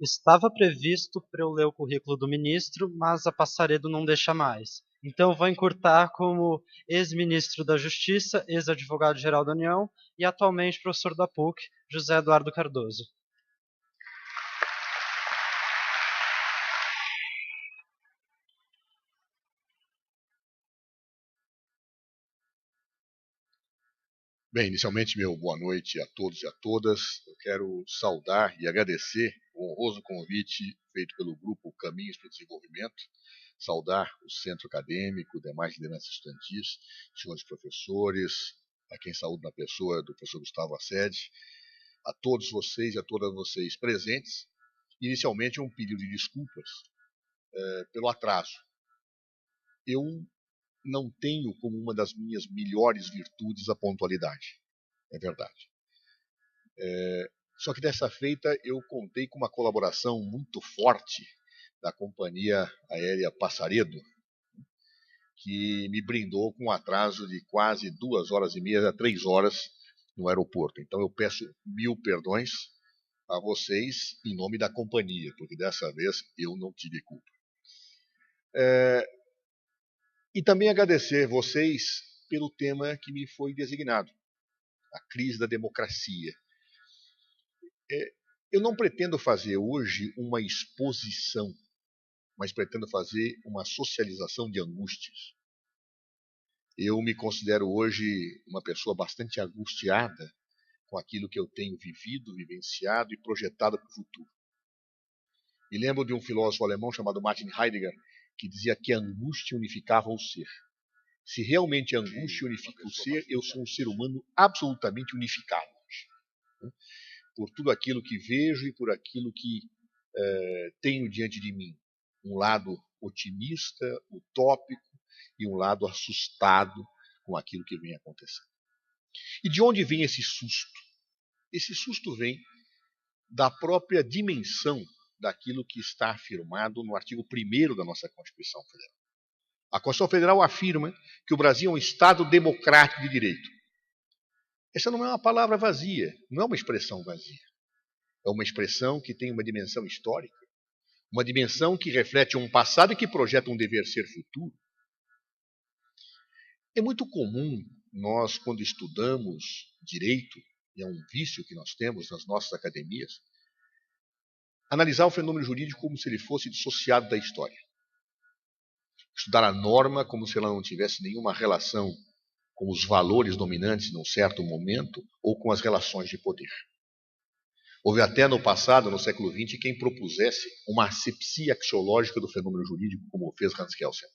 Estava previsto para eu ler o currículo do ministro, mas a Passaredo não deixa mais. Então eu vou encurtar como ex-ministro da Justiça, ex-advogado-geral da União e atualmente professor da PUC, José Eduardo Cardoso. Bem, inicialmente, meu boa noite a todos e a todas. Eu quero saudar e agradecer o honroso convite feito pelo grupo Caminhos para o Desenvolvimento, saudar o centro acadêmico, demais lideranças estudantis, senhores professores, a quem saúdo na pessoa do professor Gustavo Assede, a todos vocês e a todas vocês presentes. Inicialmente, um pedido de desculpas pelo atraso. Eu não tenho como uma das minhas melhores virtudes a pontualidade. É verdade. Só que dessa feita eu contei com uma colaboração muito forte da companhia aérea Passaredo, que me brindou com um atraso de quase 2 horas e meia a 3 horas no aeroporto. Então eu peço 1000 perdões a vocês em nome da companhia, porque dessa vez eu não tive culpa. E também agradecer vocês pelo tema que me foi designado, a crise da democracia. Eu não pretendo fazer hoje uma exposição, mas pretendo fazer uma socialização de angústias. Eu me considero hoje uma pessoa bastante angustiada com aquilo que eu tenho vivido, vivenciado e projetado para o futuro. Me lembro de um filósofo alemão chamado Martin Heidegger, que dizia que a angústia unificava o ser. Se realmente a angústia unifica o ser, eu sou um ser humano absolutamente unificado hoje, por tudo aquilo que vejo e por aquilo que tenho diante de mim. Um lado otimista, utópico, e um lado assustado com aquilo que vem acontecendo. E de onde vem esse susto? Esse susto vem da própria dimensão daquilo que está afirmado no artigo 1º da nossa Constituição Federal. A Constituição Federal afirma que o Brasil é um Estado democrático de direito. Essa não é uma palavra vazia, não é uma expressão vazia. É uma expressão que tem uma dimensão histórica, uma dimensão que reflete um passado e que projeta um dever ser futuro. É muito comum nós, quando estudamos direito, e é um vício que nós temos nas nossas academias, analisar o fenômeno jurídico como se ele fosse dissociado da história. Estudar a norma como se ela não tivesse nenhuma relação com os valores dominantes num certo momento ou com as relações de poder. Houve até no passado, no século XX, quem propusesse uma asepsia axiológica do fenômeno jurídico, como fez Hans Kelsen.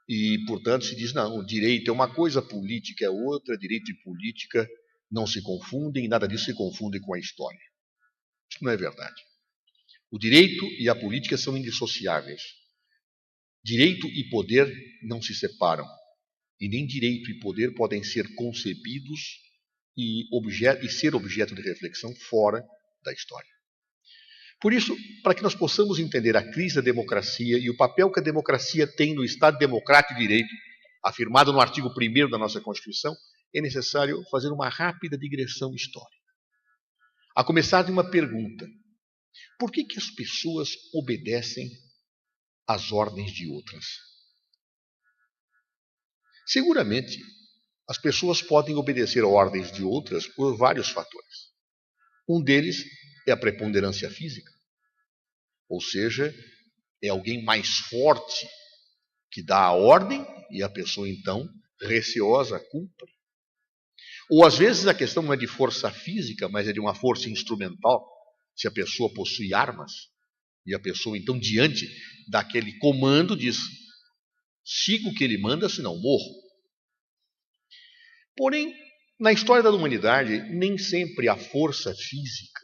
E, portanto, se diz, não, o direito é uma coisa, a política é outra, direito e política não se confundem, e nada disso se confunde com a história. Isso não é verdade. O direito e a política são indissociáveis. Direito e poder não se separam. E nem direito e poder podem ser concebidos e ser objeto de reflexão fora da história. Por isso, para que nós possamos entender a crise da democracia e o papel que a democracia tem no Estado democrático de direito, afirmado no artigo 1º da nossa Constituição, é necessário fazer uma rápida digressão histórica. A começar de uma pergunta: por que as pessoas obedecem às ordens de outras? Seguramente, as pessoas podem obedecer a ordens de outras por vários fatores. Um deles é a preponderância física, ou seja, é alguém mais forte que dá a ordem e a pessoa, então, receosa, cumpre. Ou, às vezes, a questão não é de força física, mas é de uma força instrumental. Se a pessoa possui armas, e a pessoa, então, diante daquele comando, diz: sigo o que ele manda, senão morro. Porém, na história da humanidade, nem sempre a força física,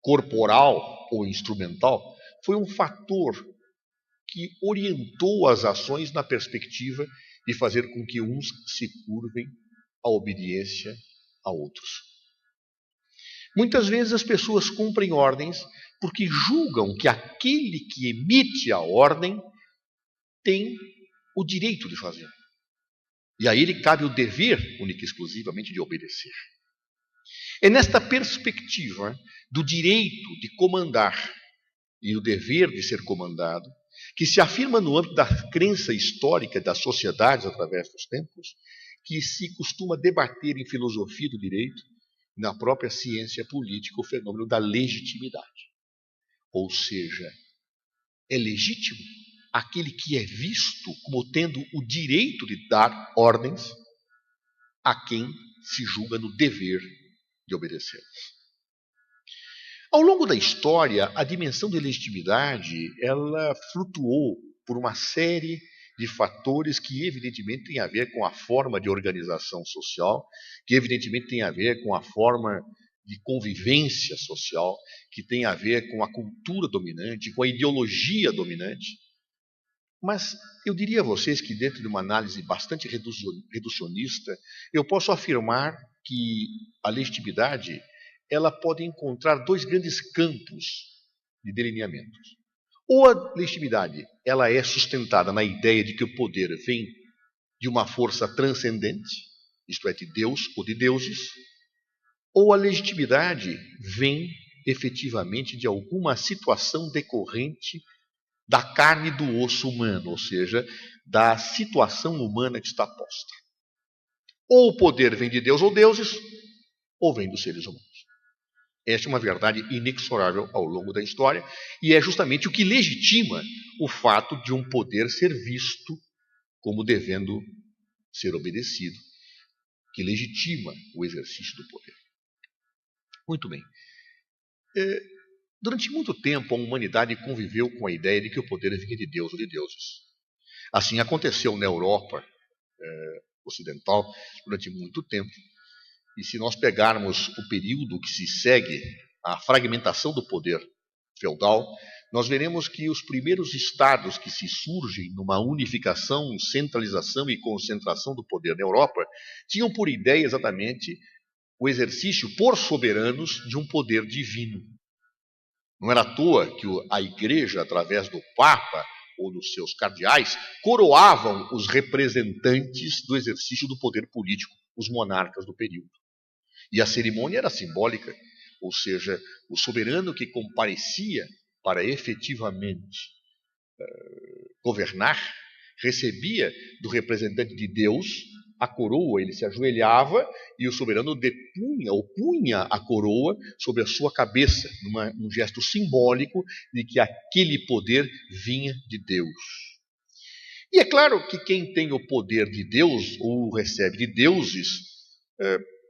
corporal ou instrumental, foi um fator que orientou as ações na perspectiva de fazer com que uns se curvem à obediência a outros. Muitas vezes as pessoas cumprem ordens porque julgam que aquele que emite a ordem tem o direito de fazer. E a ele cabe o dever, única e exclusivamente, de obedecer. É nesta perspectiva do direito de comandar e o dever de ser comandado que se afirma no âmbito da crença histórica das sociedades através dos tempos, que se costuma debater em filosofia do direito, na própria ciência política, o fenômeno da legitimidade. Ou seja, é legítimo aquele que é visto como tendo o direito de dar ordens a quem se julga no dever de obedecer. Ao longo da história, a dimensão de legitimidade, ela flutuou por uma série de fatores que evidentemente têm a ver com a forma de organização social, que evidentemente tem a ver com a forma de convivência social, que tem a ver com a cultura dominante, com a ideologia dominante. Mas eu diria a vocês que dentro de uma análise bastante reducionista, eu posso afirmar que a legitimidade ela pode encontrar dois grandes campos de delineamentos. Ou a legitimidade ela é sustentada na ideia de que o poder vem de uma força transcendente, isto é, de Deus ou de deuses, ou a legitimidade vem efetivamente de alguma situação decorrente da carne e do osso humano, ou seja, da situação humana que está posta. Ou o poder vem de Deus ou deuses, ou vem dos seres humanos. Esta é uma verdade inexorável ao longo da história e é justamente o que legitima o fato de um poder ser visto como devendo ser obedecido, que legitima o exercício do poder. Muito bem. Durante muito tempo, a humanidade conviveu com a ideia de que o poder vinha de Deus ou de deuses. Assim aconteceu na Europa ocidental durante muito tempo. E se nós pegarmos o período que se segue à fragmentação do poder feudal, nós veremos que os primeiros estados que se surgem numa unificação, centralização e concentração do poder na Europa tinham por ideia exatamente o exercício por soberanos de um poder divino. Não era à toa que a Igreja, através do Papa ou dos seus cardeais, coroavam os representantes do exercício do poder político, os monarcas do período. E a cerimônia era simbólica, ou seja, o soberano que comparecia para efetivamente governar, recebia do representante de Deus a coroa, ele se ajoelhava e o soberano depunha ou punha a coroa sobre a sua cabeça, num gesto simbólico de que aquele poder vinha de Deus. E é claro que quem tem o poder de Deus ou recebe de deuses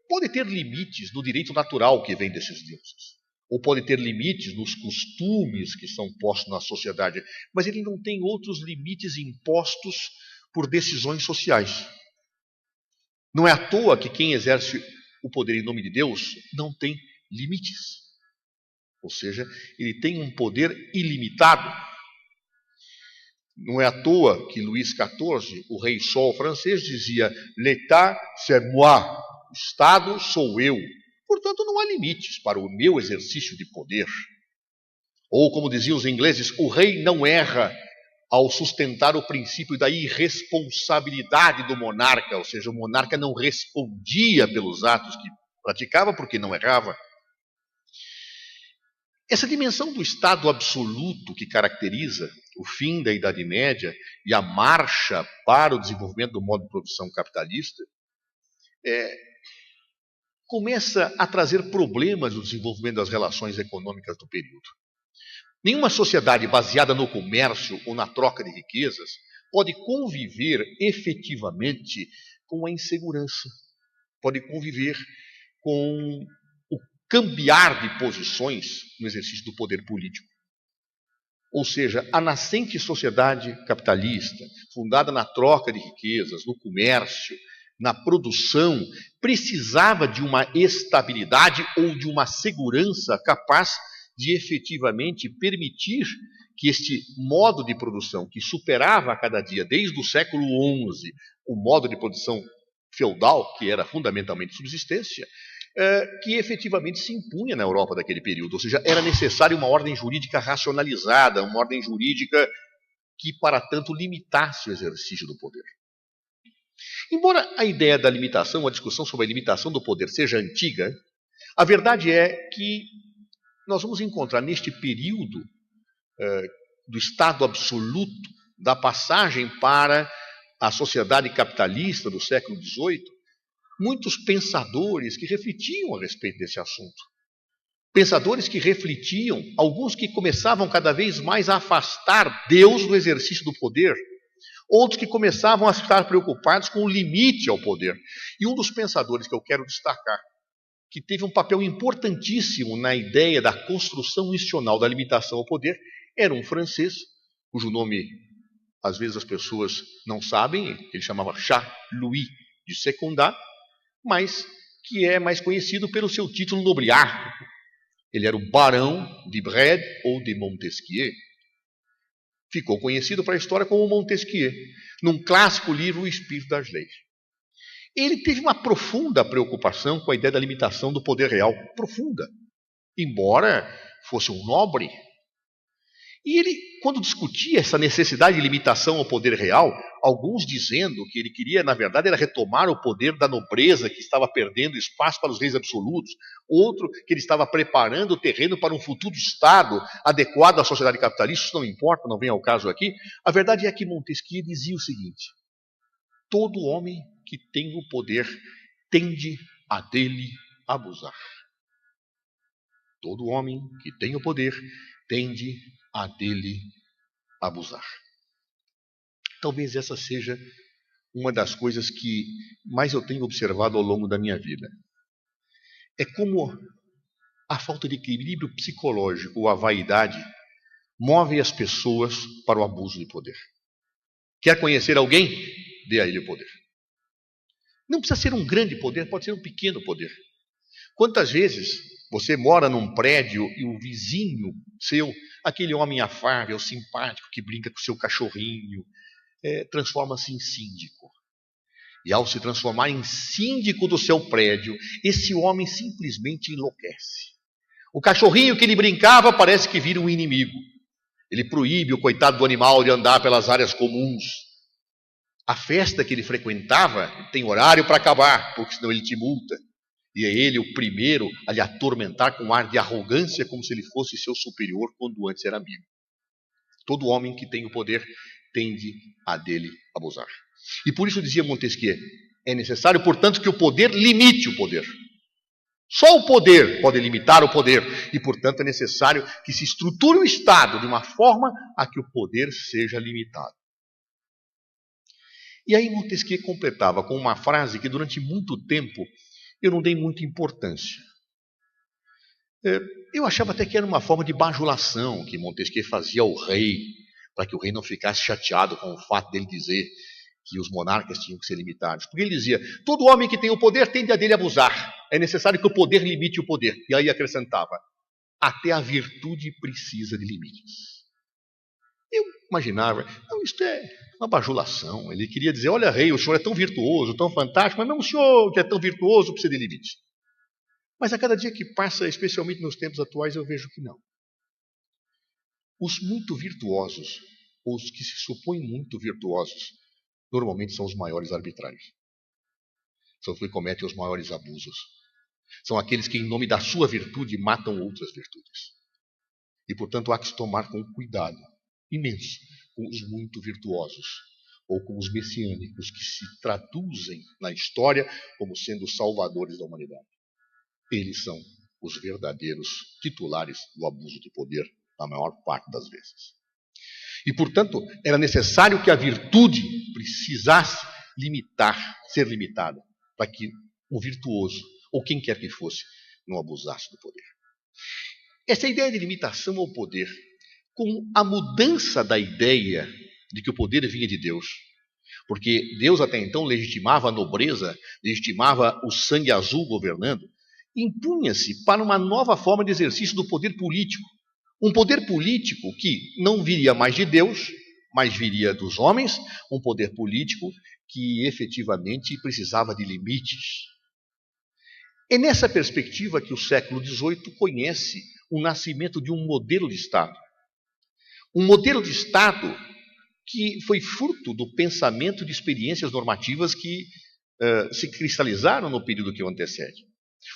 pode ter limites no direito natural que vem desses deuses, ou pode ter limites nos costumes que são postos na sociedade, mas ele não tem outros limites impostos por decisões sociais. Não é à toa que quem exerce o poder em nome de Deus não tem limites. Ou seja, ele tem um poder ilimitado. Não é à toa que Luís XIV, o rei Sol francês, dizia «L'État, c'est moi», o Estado sou eu. Portanto, não há limites para o meu exercício de poder. Ou, como diziam os ingleses, o rei não erra ao sustentar o princípio da irresponsabilidade do monarca, ou seja, o monarca não respondia pelos atos que praticava porque não errava. Essa dimensão do Estado absoluto que caracteriza o fim da Idade Média e a marcha para o desenvolvimento do modo de produção capitalista começa a trazer problemas no desenvolvimento das relações econômicas do período. Nenhuma sociedade baseada no comércio ou na troca de riquezas pode conviver efetivamente com a insegurança, pode conviver com o cambiar de posições no exercício do poder político. Ou seja, a nascente sociedade capitalista, fundada na troca de riquezas, no comércio, na produção, precisava de uma estabilidade ou de uma segurança capaz de efetivamente permitir que este modo de produção, que superava a cada dia, desde o século XI, o modo de produção feudal, que era fundamentalmente subsistência, que efetivamente se impunha na Europa daquele período. Ou seja, era necessária uma ordem jurídica racionalizada, uma ordem jurídica que, para tanto, limitasse o exercício do poder. Embora a ideia da limitação, a discussão sobre a limitação do poder seja antiga, A verdade é que nós vamos encontrar neste período do estado absoluto, da passagem para a sociedade capitalista do século XVIII, muitos pensadores que refletiam a respeito desse assunto. Pensadores que refletiam, alguns que começavam cada vez mais a afastar Deus do exercício do poder, outros que começavam a estar preocupados com o limite ao poder. E um dos pensadores que eu quero destacar, que teve um papel importantíssimo na ideia da construção institucional da limitação ao poder, era um francês, cujo nome às vezes as pessoas não sabem, ele chamava Charles-Louis de Secondat, mas que é mais conhecido pelo seu título nobiliárquico. Ele era o Barão de Brede ou de Montesquieu. Ficou conhecido para a história como Montesquieu, num clássico livro, O Espírito das Leis. Ele teve uma profunda preocupação com a ideia da limitação do poder real, profunda, embora fosse um nobre. E ele, quando discutia essa necessidade de limitação ao poder real, alguns dizendo que ele queria, na verdade, era retomar o poder da nobreza, que estava perdendo espaço para os reis absolutos, outro que ele estava preparando o terreno para um futuro Estado adequado à sociedade capitalista, isso não importa, não vem ao caso aqui. A verdade é que Montesquieu dizia o seguinte: todo homem que tem o poder tende a dele abusar. Todo homem que tem o poder tende a dele abusar. Talvez essa seja uma das coisas que mais eu tenho observado ao longo da minha vida. É como a falta de equilíbrio psicológico ou a vaidade move as pessoas para o abuso de poder. Quer conhecer alguém? Dê a ele o poder. Não precisa ser um grande poder, pode ser um pequeno poder. Quantas vezes você mora num prédio e o vizinho seu, aquele homem afável, simpático, que brinca com o seu cachorrinho, transforma-se em síndico. E ao se transformar em síndico do seu prédio, esse homem simplesmente enlouquece. O cachorrinho que ele brincava parece que vira um inimigo. Ele proíbe o coitado do animal de andar pelas áreas comuns. A festa que ele frequentava tem horário para acabar, porque senão ele te multa. E é ele o primeiro a lhe atormentar com um ar de arrogância, como se ele fosse seu superior, quando antes era amigo. Todo homem que tem o poder tende a dele abusar. E por isso dizia Montesquieu, é necessário, portanto, que o poder limite o poder. Só o poder pode limitar o poder. E, portanto, é necessário que se estruture o Estado de uma forma a que o poder seja limitado. E aí Montesquieu completava com uma frase que durante muito tempo eu não dei muita importância. Eu achava até que era uma forma de bajulação que Montesquieu fazia ao rei, para que o rei não ficasse chateado com o fato dele dizer que os monarcas tinham que ser limitados. Porque ele dizia, todo homem que tem o poder tende a dele abusar. É necessário que o poder limite o poder. E aí acrescentava, até a virtude precisa de limites. Eu imaginava, não, isto é uma bajulação. Ele queria dizer, olha rei, o senhor é tão virtuoso, tão fantástico, mas mesmo o senhor que é tão virtuoso precisa de limites. Mas a cada dia que passa, especialmente nos tempos atuais, eu vejo que não. Os muito virtuosos, os que se supõem muito virtuosos, normalmente são os maiores arbitrários. São os que cometem os maiores abusos. São aqueles que, em nome da sua virtude, matam outras virtudes. E, portanto, há que se tomar com cuidado imenso com os muito virtuosos, ou com os messiânicos que se traduzem na história como sendo os salvadores da humanidade. Eles são os verdadeiros titulares do abuso de poder, na maior parte das vezes. E, portanto, era necessário que a virtude precisasse ser limitada, para que o virtuoso, ou quem quer que fosse, não abusasse do poder. Essa ideia de limitação ao poder, com a mudança da ideia de que o poder vinha de Deus, porque Deus até então legitimava a nobreza, legitimava o sangue azul governando, impunha-se para uma nova forma de exercício do poder político. Um poder político que não viria mais de Deus, mas viria dos homens, um poder político que efetivamente precisava de limites. É nessa perspectiva que o século XVIII conhece o nascimento de um modelo de Estado. Um modelo de Estado que foi fruto do pensamento de experiências normativas que se cristalizaram no período que o antecede.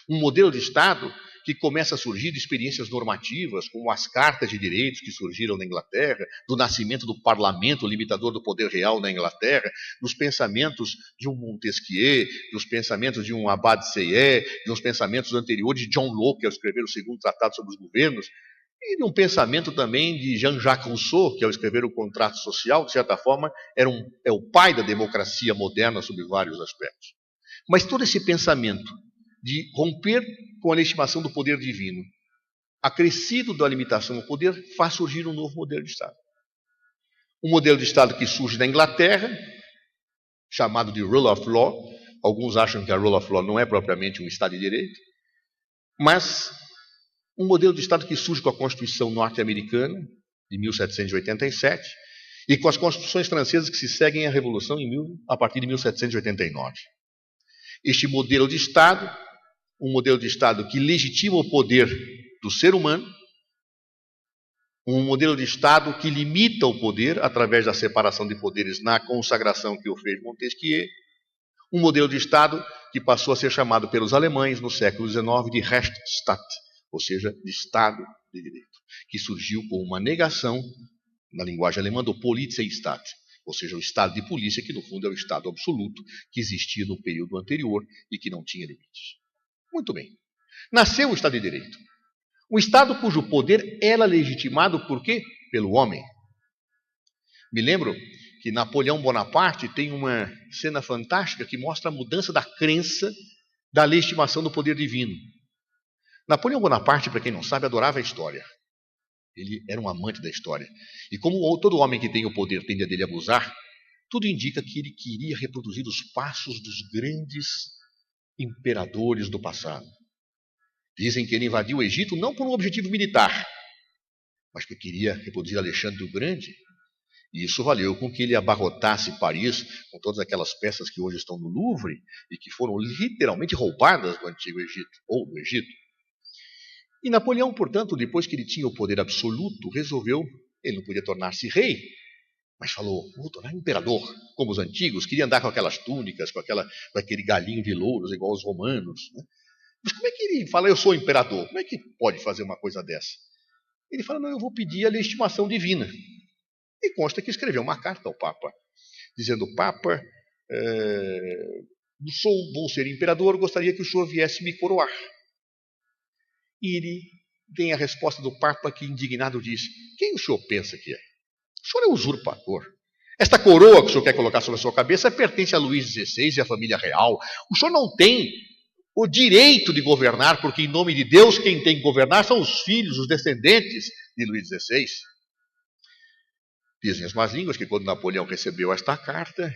Um modelo de Estado que começa a surgir de experiências normativas, como as cartas de direitos que surgiram na Inglaterra, do nascimento do parlamento limitador do poder real na Inglaterra, dos pensamentos de um Montesquieu, dos pensamentos de um Abad Seyé, dos pensamentos anteriores de John Locke, ao escrever o segundo tratado sobre os governos, e de um pensamento também de Jean-Jacques Rousseau, que ao escrever o Contrato Social, de certa forma, é o pai da democracia moderna sob vários aspectos. Mas todo esse pensamento de romper com a legitimação do poder divino, acrescido da limitação ao poder, faz surgir um novo modelo de Estado. Um modelo de Estado que surge na Inglaterra, chamado de Rule of Law. Alguns acham que a Rule of Law não é propriamente um Estado de Direito, mas um modelo de Estado que surge com a Constituição norte-americana, de 1787, e com as constituições francesas que se seguem à Revolução a partir de 1789. Este modelo de Estado, um modelo de Estado que legitima o poder do ser humano, um modelo de Estado que limita o poder através da separação de poderes na consagração que o fez Montesquieu, um modelo de Estado que passou a ser chamado pelos alemães no século XIX de Rechtsstaat, ou seja, de Estado de Direito, que surgiu com uma negação, na linguagem alemã, do Polizeistaat, ou seja, o Estado de polícia, que no fundo é o Estado absoluto que existia no período anterior e que não tinha limites. Muito bem. Nasceu o Estado de Direito. Um Estado cujo poder era legitimado por quê? Pelo homem. Me lembro que Napoleão Bonaparte tem uma cena fantástica que mostra a mudança da crença da legitimação do poder divino. Napoleão Bonaparte, para quem não sabe, adorava a história. Ele era um amante da história. E como todo homem que tem o poder tende a dele abusar, tudo indica que ele queria reproduzir os passos dos grandes imperadores do passado. Dizem que ele invadiu o Egito não por um objetivo militar, mas porque queria reproduzir Alexandre o Grande. E isso valeu com que ele abarrotasse Paris com todas aquelas peças que hoje estão no Louvre e que foram literalmente roubadas do Antigo Egito, ou do Egito. E Napoleão, portanto, depois que ele tinha o poder absoluto, resolveu, ele não podia tornar-se rei, mas falou, vou tornar imperador, como os antigos, queria andar com aquelas túnicas, com aquele galinho de louros, igual aos romanos. Né? Mas como é que ele fala, eu sou imperador? Como é que pode fazer uma coisa dessa? Ele fala, não, eu vou pedir a legitimação divina. E consta que escreveu uma carta ao Papa, dizendo, Papa, vou ser imperador, gostaria que o senhor viesse me coroar. E ele tem a resposta do Papa que, indignado, diz, quem o senhor pensa que é? O senhor é usurpador. Esta coroa que o senhor quer colocar sobre a sua cabeça pertence a Luís XVI e à família real. O senhor não tem o direito de governar, porque, em nome de Deus, quem tem que governar são os filhos, os descendentes de Luís XVI. Dizem as más línguas que, quando Napoleão recebeu esta carta,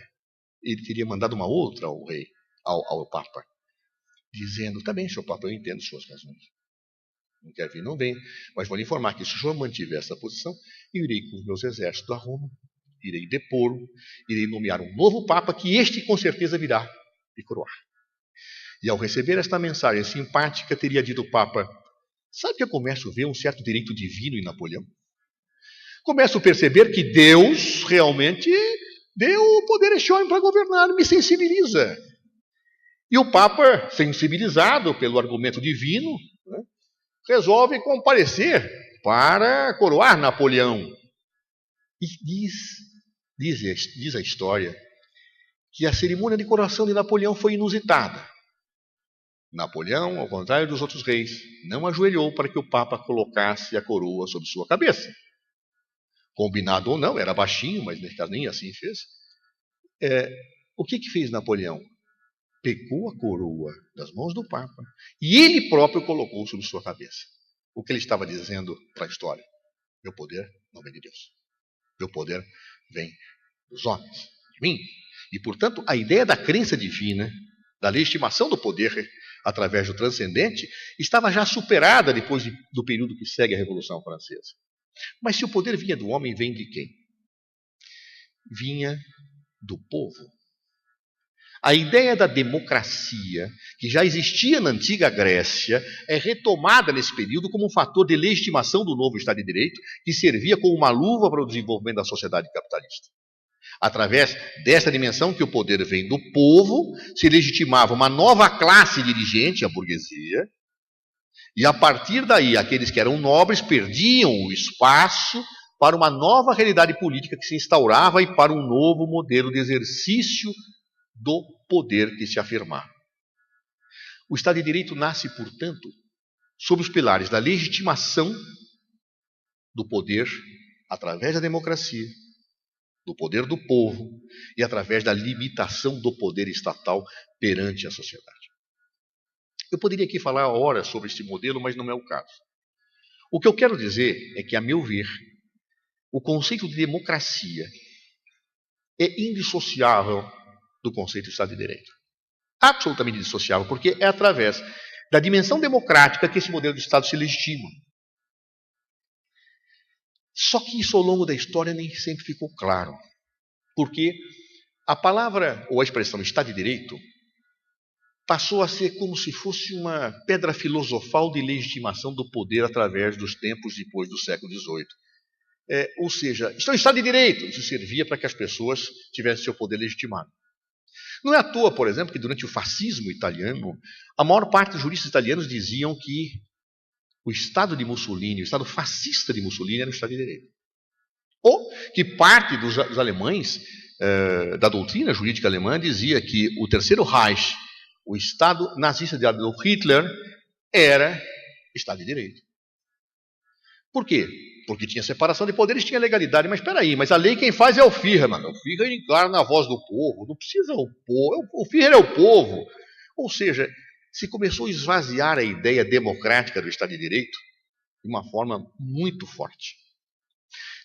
ele teria mandado uma outra ao rei, ao Papa, dizendo, tá bem, senhor Papa, eu entendo suas razões. Não quer vir, não vem, mas vou lhe informar que se o senhor mantiver essa posição, eu irei com os meus exércitos a Roma, irei depô-lo, irei nomear um novo Papa, que este com certeza virá me coroar. E ao receber esta mensagem simpática, teria dito o Papa, sabe que eu começo a ver um certo direito divino em Napoleão? Começo a perceber que Deus realmente deu o poder a esse homem para governar, me sensibiliza. E o Papa, sensibilizado pelo argumento divino, né, resolve comparecer para coroar Napoleão. E diz a história que a cerimônia de coroação de Napoleão foi inusitada. Napoleão, ao contrário dos outros reis, não ajoelhou para que o Papa colocasse a coroa sobre sua cabeça. Combinado ou não, era baixinho, mas nesse caso nem assim fez. O que fez Napoleão? Pegou a coroa das mãos do Papa e ele próprio colocou sobre sua cabeça. O que ele estava dizendo para a história? Meu poder não vem de Deus. Meu poder vem dos homens, de mim. E, portanto, a ideia da crença divina, da legitimação do poder através do transcendente, estava já superada depois do período que segue a Revolução Francesa. Mas se o poder vinha do homem, vem de quem? Vinha do povo. A ideia da democracia, que já existia na antiga Grécia, é retomada nesse período como um fator de legitimação do novo Estado de Direito, que servia como uma luva para o desenvolvimento da sociedade capitalista. Através desta dimensão que o poder vem do povo, se legitimava uma nova classe dirigente, a burguesia, e a partir daí aqueles que eram nobres perdiam o espaço para uma nova realidade política que se instaurava e para um novo modelo de exercício do poder que se afirmava. O Estado de Direito nasce, portanto, sob os pilares da legitimação do poder através da democracia, do poder do povo e através da limitação do poder estatal perante a sociedade. Eu poderia aqui falar horas sobre este modelo, mas não é o caso. O que eu quero dizer é que, a meu ver, o conceito de democracia é indissociável do conceito de Estado de Direito. Absolutamente indissociável, porque é através da dimensão democrática que esse modelo de Estado se legitima. Só que isso, ao longo da história, nem sempre ficou claro. Porque a palavra ou a expressão Estado de Direito passou a ser como se fosse uma pedra filosofal de legitimação do poder através dos tempos depois do século XVIII. Ou seja, estou em Estado de Direito. Isso servia para que as pessoas tivessem seu poder legitimado. Não é à toa, por exemplo, que durante o fascismo italiano, a maior parte dos juristas italianos diziam que o Estado de Mussolini, o Estado fascista de Mussolini era o Estado de Direito. Ou que parte dos alemães, da doutrina jurídica alemã, dizia que o Terceiro Reich, o Estado nazista de Adolf Hitler, era Estado de Direito. Por quê? Porque tinha separação de poderes, tinha legalidade. Mas espera aí, mas a lei quem faz é o Führer, mano. O Führer encarna a voz do povo. Não precisa o povo. O Führer é o povo. Ou seja, se começou a esvaziar a ideia democrática do Estado de Direito de uma forma muito forte.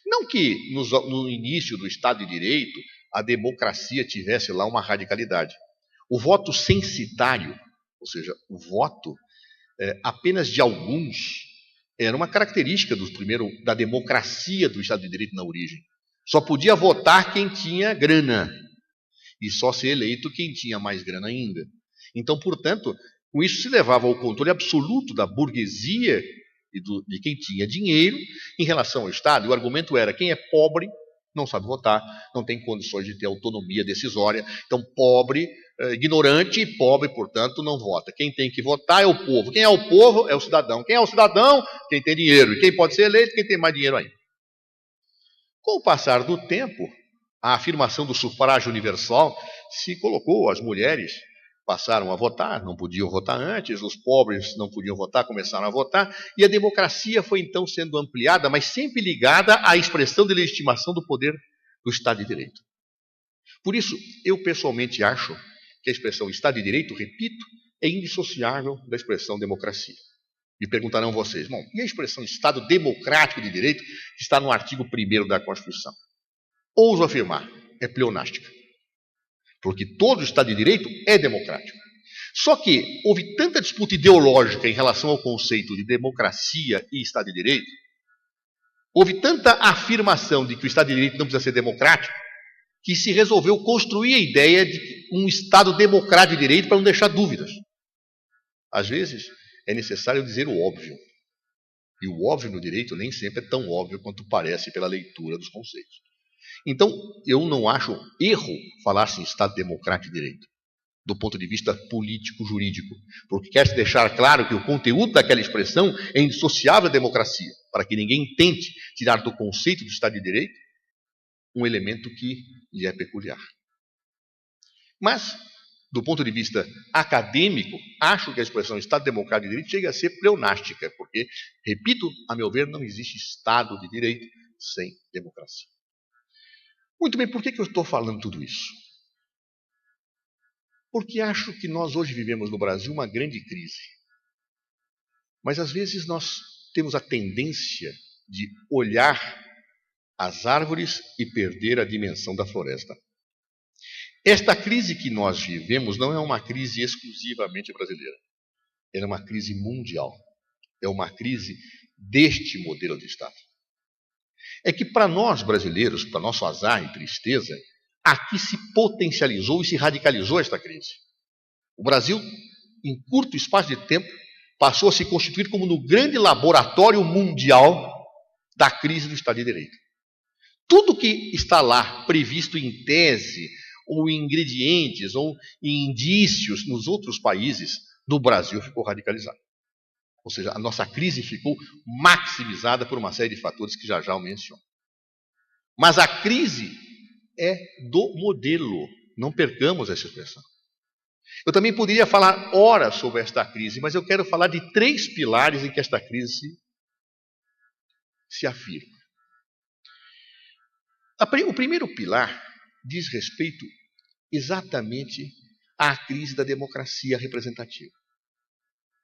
Não que no início do Estado de Direito a democracia tivesse lá uma radicalidade. O voto censitário, ou seja, o voto apenas de alguns, era uma característica da democracia do Estado de Direito na origem. Só podia votar quem tinha grana e só ser eleito quem tinha mais grana ainda. Então, portanto, com isso se levava ao controle absoluto da burguesia e de quem tinha dinheiro em relação ao Estado. E o argumento era: quem é pobre não sabe votar, não tem condições de ter autonomia decisória. Então, pobre, ignorante e pobre, portanto, não vota. Quem tem que votar é o povo. Quem é o povo é o cidadão. Quem é o cidadão? Quem tem dinheiro. E quem pode ser eleito? Quem tem mais dinheiro ainda. Com o passar do tempo, a afirmação do sufrágio universal se colocou. As mulheres passaram a votar, não podiam votar antes, os pobres não podiam votar, começaram a votar, e a democracia foi então sendo ampliada, mas sempre ligada à expressão de legitimação do poder do Estado de Direito. Por isso, eu pessoalmente acho que a expressão Estado de Direito, repito, é indissociável da expressão democracia. Me perguntarão vocês, bom, e a expressão Estado Democrático de Direito, que está no artigo 1º da Constituição? Ouso afirmar, é pleonástica. Porque todo Estado de Direito é democrático. Só que houve tanta disputa ideológica em relação ao conceito de democracia e Estado de Direito, houve tanta afirmação de que o Estado de Direito não precisa ser democrático, que se resolveu construir a ideia de um Estado democrático de direito para não deixar dúvidas. Às vezes, é necessário dizer o óbvio. E o óbvio no direito nem sempre é tão óbvio quanto parece pela leitura dos conceitos. Então, eu não acho erro falar-se em Estado democrático de direito, do ponto de vista político-jurídico, porque quer-se deixar claro que o conteúdo daquela expressão é indissociável da democracia, para que ninguém tente tirar do conceito de Estado de Direito um elemento que lhe é peculiar. Mas, do ponto de vista acadêmico, acho que a expressão Estado Democrático de Direito chega a ser pleonástica, porque, repito, a meu ver, não existe Estado de Direito sem democracia. Muito bem, por que eu estou falando tudo isso? Porque acho que nós hoje vivemos no Brasil uma grande crise. Mas às vezes nós temos a tendência de olhar as árvores e perder a dimensão da floresta. Esta crise que nós vivemos não é uma crise exclusivamente brasileira. Ela é uma crise mundial. É uma crise deste modelo de Estado. É que para nós brasileiros, para nosso azar e tristeza, aqui se potencializou e se radicalizou esta crise. O Brasil, em curto espaço de tempo, passou a se constituir como no grande laboratório mundial da crise do Estado de Direito. Tudo que está lá previsto em tese, ou em ingredientes, ou em indícios nos outros países, no Brasil ficou radicalizado. Ou seja, a nossa crise ficou maximizada por uma série de fatores que já eu menciono. Mas a crise é do modelo. Não percamos essa expressão. Eu também poderia falar horas sobre esta crise, mas eu quero falar de 3 pilares em que esta crise se afirma. O primeiro pilar diz respeito exatamente à crise da democracia representativa.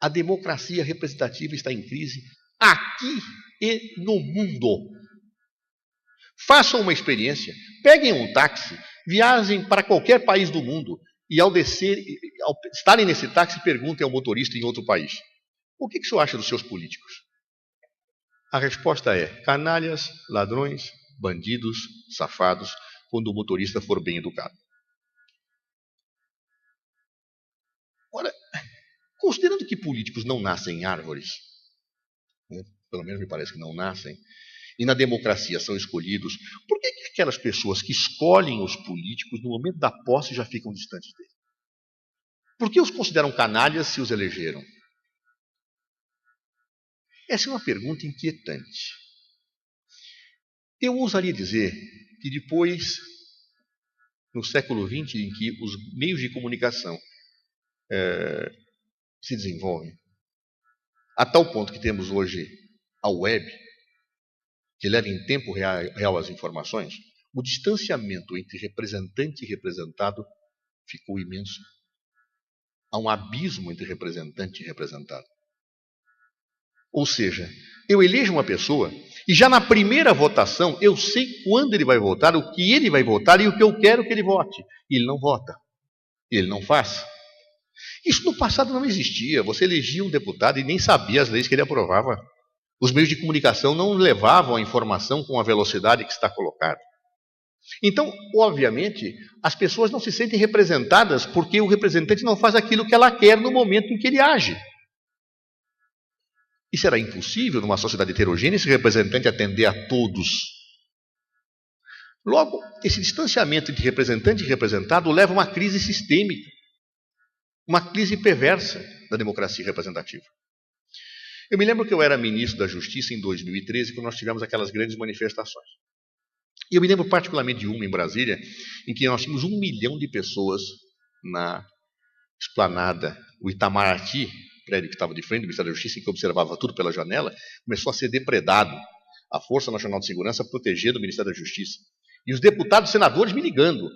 A democracia representativa está em crise aqui e no mundo. Façam uma experiência, peguem um táxi, viajem para qualquer país do mundo e ao estarem nesse táxi, perguntem ao motorista em outro país: o que o senhor acha dos seus políticos? A resposta é: canalhas, ladrões, bandidos, safados, quando o motorista for bem educado. Ora, considerando que políticos não nascem em árvores, né, pelo menos me parece que não nascem, e na democracia são escolhidos, por que aquelas pessoas que escolhem os políticos, no momento da posse, já ficam distantes deles? Por que os consideram canalhas se os elegeram? Essa é uma pergunta inquietante. Eu ousaria dizer que depois, no século XX, em que os meios de comunicação se desenvolvem, a tal ponto que temos hoje a web, que leva em tempo real as informações, o distanciamento entre representante e representado ficou imenso. Há um abismo entre representante e representado. Ou seja, eu elejo uma pessoa e já na primeira votação eu sei quando ele vai votar, o que ele vai votar e o que eu quero que ele vote. E ele não vota. Ele não faz. Isso no passado não existia. Você elegia um deputado e nem sabia as leis que ele aprovava. Os meios de comunicação não levavam a informação com a velocidade que está colocada. Então, obviamente, as pessoas não se sentem representadas porque o representante não faz aquilo que ela quer no momento em que ele age. E será impossível, numa sociedade heterogênea, esse representante atender a todos. Logo, esse distanciamento entre representante e representado leva a uma crise sistêmica, uma crise perversa da democracia representativa. Eu me lembro que eu era ministro da Justiça em 2013, quando nós tivemos aquelas grandes manifestações. E eu me lembro particularmente de uma em Brasília, em que nós tínhamos 1 milhão de pessoas na esplanada, o Itamaraty, prédio que estava de frente do Ministério da Justiça, e que observava tudo pela janela, começou a ser depredado. A Força Nacional de Segurança protegendo o Ministério da Justiça. E os deputados e senadores me ligando: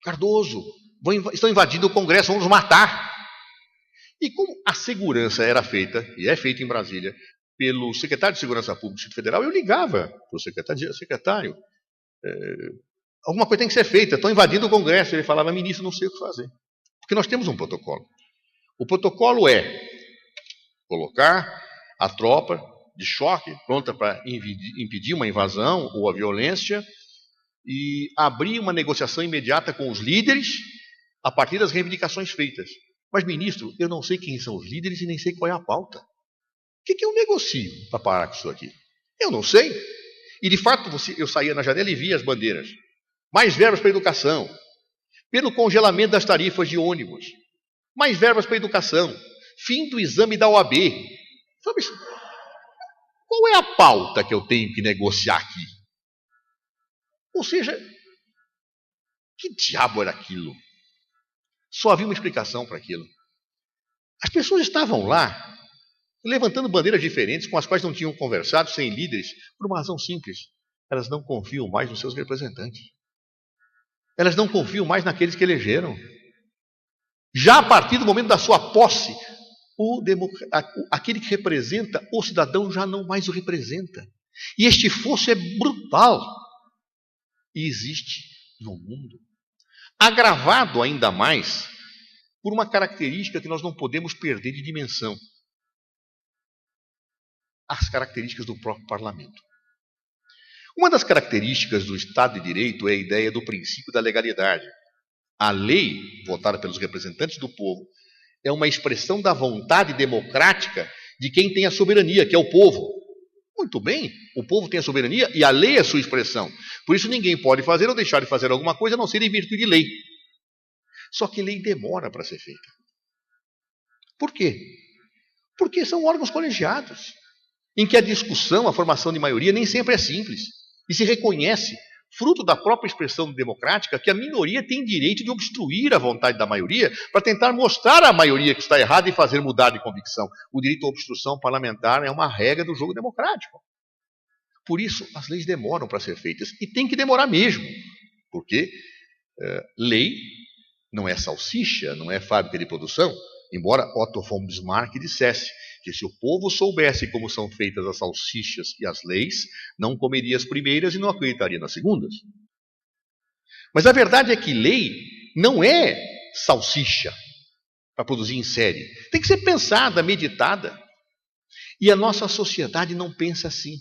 Cardoso, estão invadindo o Congresso, vão nos matar. E como a segurança era feita, e é feita em Brasília, pelo secretário de Segurança Pública do Distrito Federal, eu ligava para o secretário, alguma coisa tem que ser feita, estão invadindo o Congresso. Ele falava: ministro, não sei o que fazer. Porque nós temos um protocolo. O protocolo é colocar a tropa de choque pronta para impedir uma invasão ou a violência e abrir uma negociação imediata com os líderes a partir das reivindicações feitas. Mas, ministro, eu não sei quem são os líderes e nem sei qual é a pauta. O que eu negocio para parar com isso aqui? Eu não sei. E, de fato, eu saía na janela e via as bandeiras. Mais verbas para a educação. Pelo congelamento das tarifas de ônibus. Mais verbas para a educação. Fim do exame da OAB. Sabe, qual é a pauta que eu tenho que negociar aqui? Ou seja, que diabo era aquilo? Só havia uma explicação para aquilo. As pessoas estavam lá, levantando bandeiras diferentes, com as quais não tinham conversado, sem líderes, por uma razão simples. Elas não confiam mais nos seus representantes. Elas não confiam mais naqueles que elegeram. Já a partir do momento da sua posse, aquele que representa o cidadão já não mais o representa. E este fosso é brutal. E existe no mundo. Agravado ainda mais por uma característica que nós não podemos perder de dimensão. As características do próprio parlamento. Uma das características do Estado de Direito é a ideia do princípio da legalidade. A lei, votada pelos representantes do povo, é uma expressão da vontade democrática de quem tem a soberania, que é o povo. Muito bem, o povo tem a soberania e a lei é a sua expressão. Por isso ninguém pode fazer ou deixar de fazer alguma coisa a não ser em virtude de lei. Só que lei demora para ser feita. Por quê? Porque são órgãos colegiados, em que a discussão, a formação de maioria nem sempre é simples. E se reconhece, fruto da própria expressão democrática, que a minoria tem direito de obstruir a vontade da maioria para tentar mostrar à maioria que está errada e fazer mudar de convicção. O direito à obstrução parlamentar é uma regra do jogo democrático. Por isso, as leis demoram para ser feitas. E tem que demorar mesmo. Porque lei não é salsicha, não é fábrica de produção. Embora Otto von Bismarck dissesse que se o povo soubesse como são feitas as salsichas e as leis, não comeria as primeiras e não acreditaria nas segundas. Mas a verdade é que lei não é salsicha para produzir em série. Tem que ser pensada, meditada. E a nossa sociedade não pensa assim.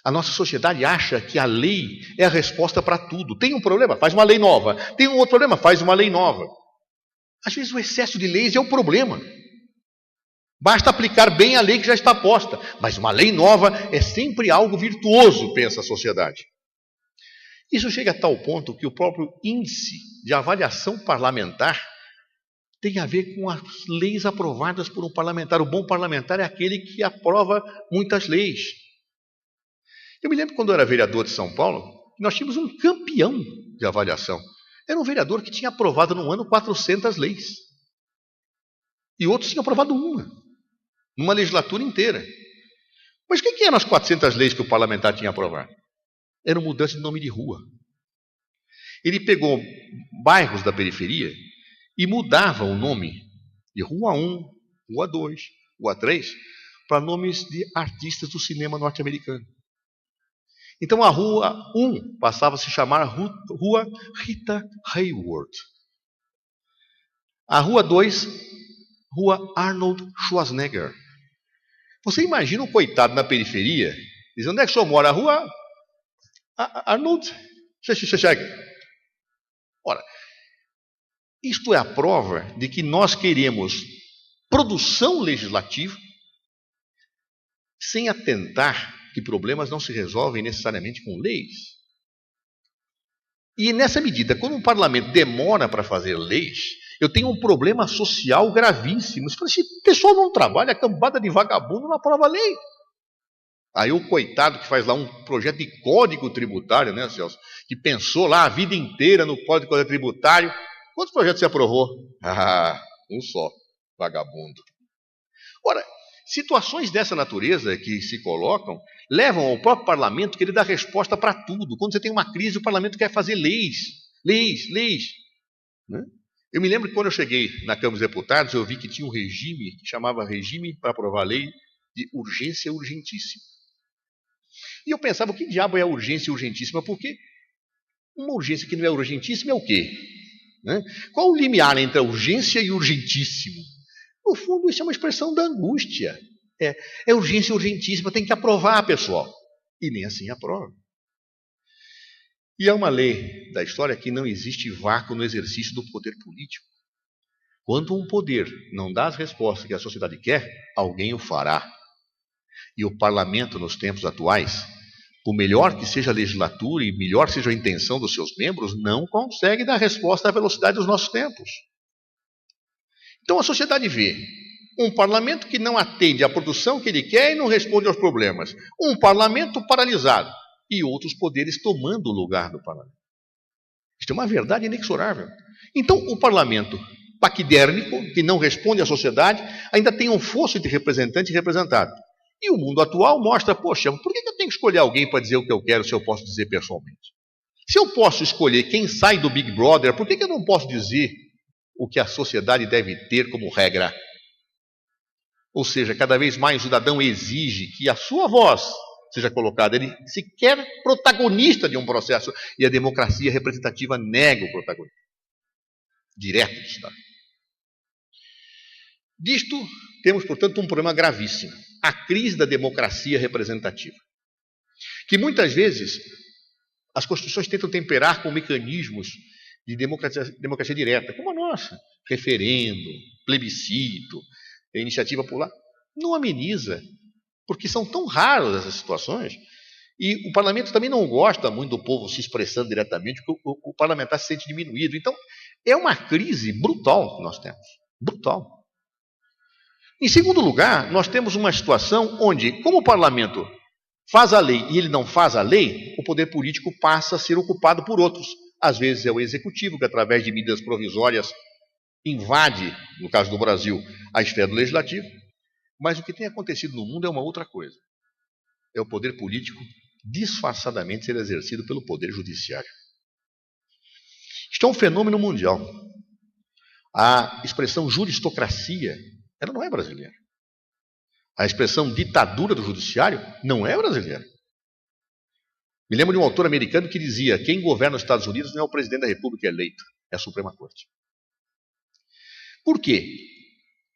A nossa sociedade acha que a lei é a resposta para tudo. Tem um problema? Faz uma lei nova. Tem um outro problema? Faz uma lei nova. Às vezes o excesso de leis é o problema. Basta aplicar bem a lei que já está posta. Mas uma lei nova é sempre algo virtuoso, pensa a sociedade. Isso chega a tal ponto que o próprio índice de avaliação parlamentar tem a ver com as leis aprovadas por um parlamentar. O bom parlamentar é aquele que aprova muitas leis. Eu me lembro quando eu era vereador de São Paulo, nós tínhamos um campeão de avaliação. Era um vereador que tinha aprovado num ano 400 leis. E outros tinham aprovado numa legislatura inteira. Mas o que eram as 400 leis que o parlamentar tinha aprovado? Era mudança de nome de rua. Ele pegou bairros da periferia e mudava o nome de Rua 1, Rua 2, Rua 3, para nomes de artistas do cinema norte-americano. Então a Rua 1 passava a se chamar Rua Rita Hayworth. A Rua 2, Rua Arnold Schwarzenegger. Você imagina um coitado na periferia, dizendo, onde é que o senhor mora? A Rua Arnold Schwarzenegger. Ora, isto é a prova de que nós queremos produção legislativa sem atentar que problemas não se resolvem necessariamente com leis. E nessa medida, quando um parlamento demora para fazer leis, eu tenho um problema social gravíssimo. Se o pessoal não trabalha, a cambada de vagabundo não aprova a lei. Aí o coitado que faz lá um projeto de código tributário, né, Celso? Que pensou lá a vida inteira no código tributário. Quantos projetos você aprovou? Um só, vagabundo. Ora, situações dessa natureza que se colocam levam ao próprio parlamento que ele dá resposta para tudo. Quando você tem uma crise, o parlamento quer fazer leis. Né? Eu me lembro que quando eu cheguei na Câmara dos Deputados, eu vi que tinha um regime que chamava regime para aprovar lei de urgência urgentíssima. E eu pensava, o que diabo é a urgência urgentíssima? Porque uma urgência que não é urgentíssima é o quê? Né? Qual o limiar entre a urgência e urgentíssimo? No fundo, isso é uma expressão da angústia. É urgência urgentíssima, tem que aprovar, pessoal. E nem assim aprova. E é uma lei da história que não existe vácuo no exercício do poder político. Quando um poder não dá as respostas que a sociedade quer, alguém o fará. E o parlamento, nos tempos atuais, por melhor que seja a legislatura e melhor seja a intenção dos seus membros, não consegue dar resposta à velocidade dos nossos tempos. Então a sociedade vê um parlamento que não atende à produção que ele quer e não responde aos problemas. Um parlamento paralisado e outros poderes tomando o lugar do parlamento. Isto é uma verdade inexorável. Então o parlamento paquidérmico, que não responde à sociedade, ainda tem um fosso de representante e representado. E o mundo atual mostra, poxa, por que eu tenho que escolher alguém para dizer o que eu quero se eu posso dizer pessoalmente? Se eu posso escolher quem sai do Big Brother, por que eu não posso dizer o que a sociedade deve ter como regra? Ou seja, cada vez mais o cidadão exige que a sua voz seja colocada. Ele se quer protagonista de um processo. E a democracia representativa nega o protagonismo direto do Estado. Disto, temos, portanto, um problema gravíssimo. A crise da democracia representativa. Que muitas vezes as constituições tentam temperar com mecanismos de democracia direta, como a nossa. Referendo, plebiscito, iniciativa popular. Não ameniza porque são tão raras essas situações, e o parlamento também não gosta muito do povo se expressando diretamente, porque o parlamentar se sente diminuído. Então, é uma crise brutal que nós temos. Brutal. Em segundo lugar, nós temos uma situação onde, como o parlamento faz a lei e ele não faz a lei, o poder político passa a ser ocupado por outros. Às vezes é o executivo que, através de medidas provisórias, invade, no caso do Brasil, a esfera do legislativo. Mas o que tem acontecido no mundo é uma outra coisa. É o poder político disfarçadamente ser exercido pelo poder judiciário. Isto é um fenômeno mundial. A expressão juristocracia, ela não é brasileira. A expressão ditadura do judiciário não é brasileira. Me lembro de um autor americano que dizia: quem governa os Estados Unidos não é o presidente da República eleito, é a Suprema Corte. Por quê?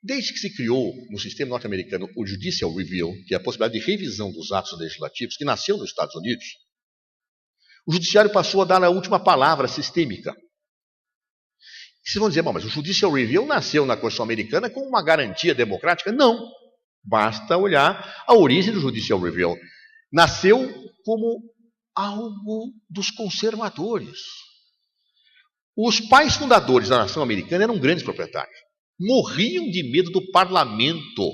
Desde que se criou no sistema norte-americano o Judicial Review, que é a possibilidade de revisão dos atos legislativos, que nasceu nos Estados Unidos, o judiciário passou a dar a última palavra sistêmica. E vocês vão dizer: bom, mas o Judicial Review nasceu na Constituição americana com uma garantia democrática? Não. Basta olhar a origem do Judicial Review. Nasceu como algo dos conservadores. Os pais fundadores da nação americana eram grandes proprietários. Morriam de medo do parlamento.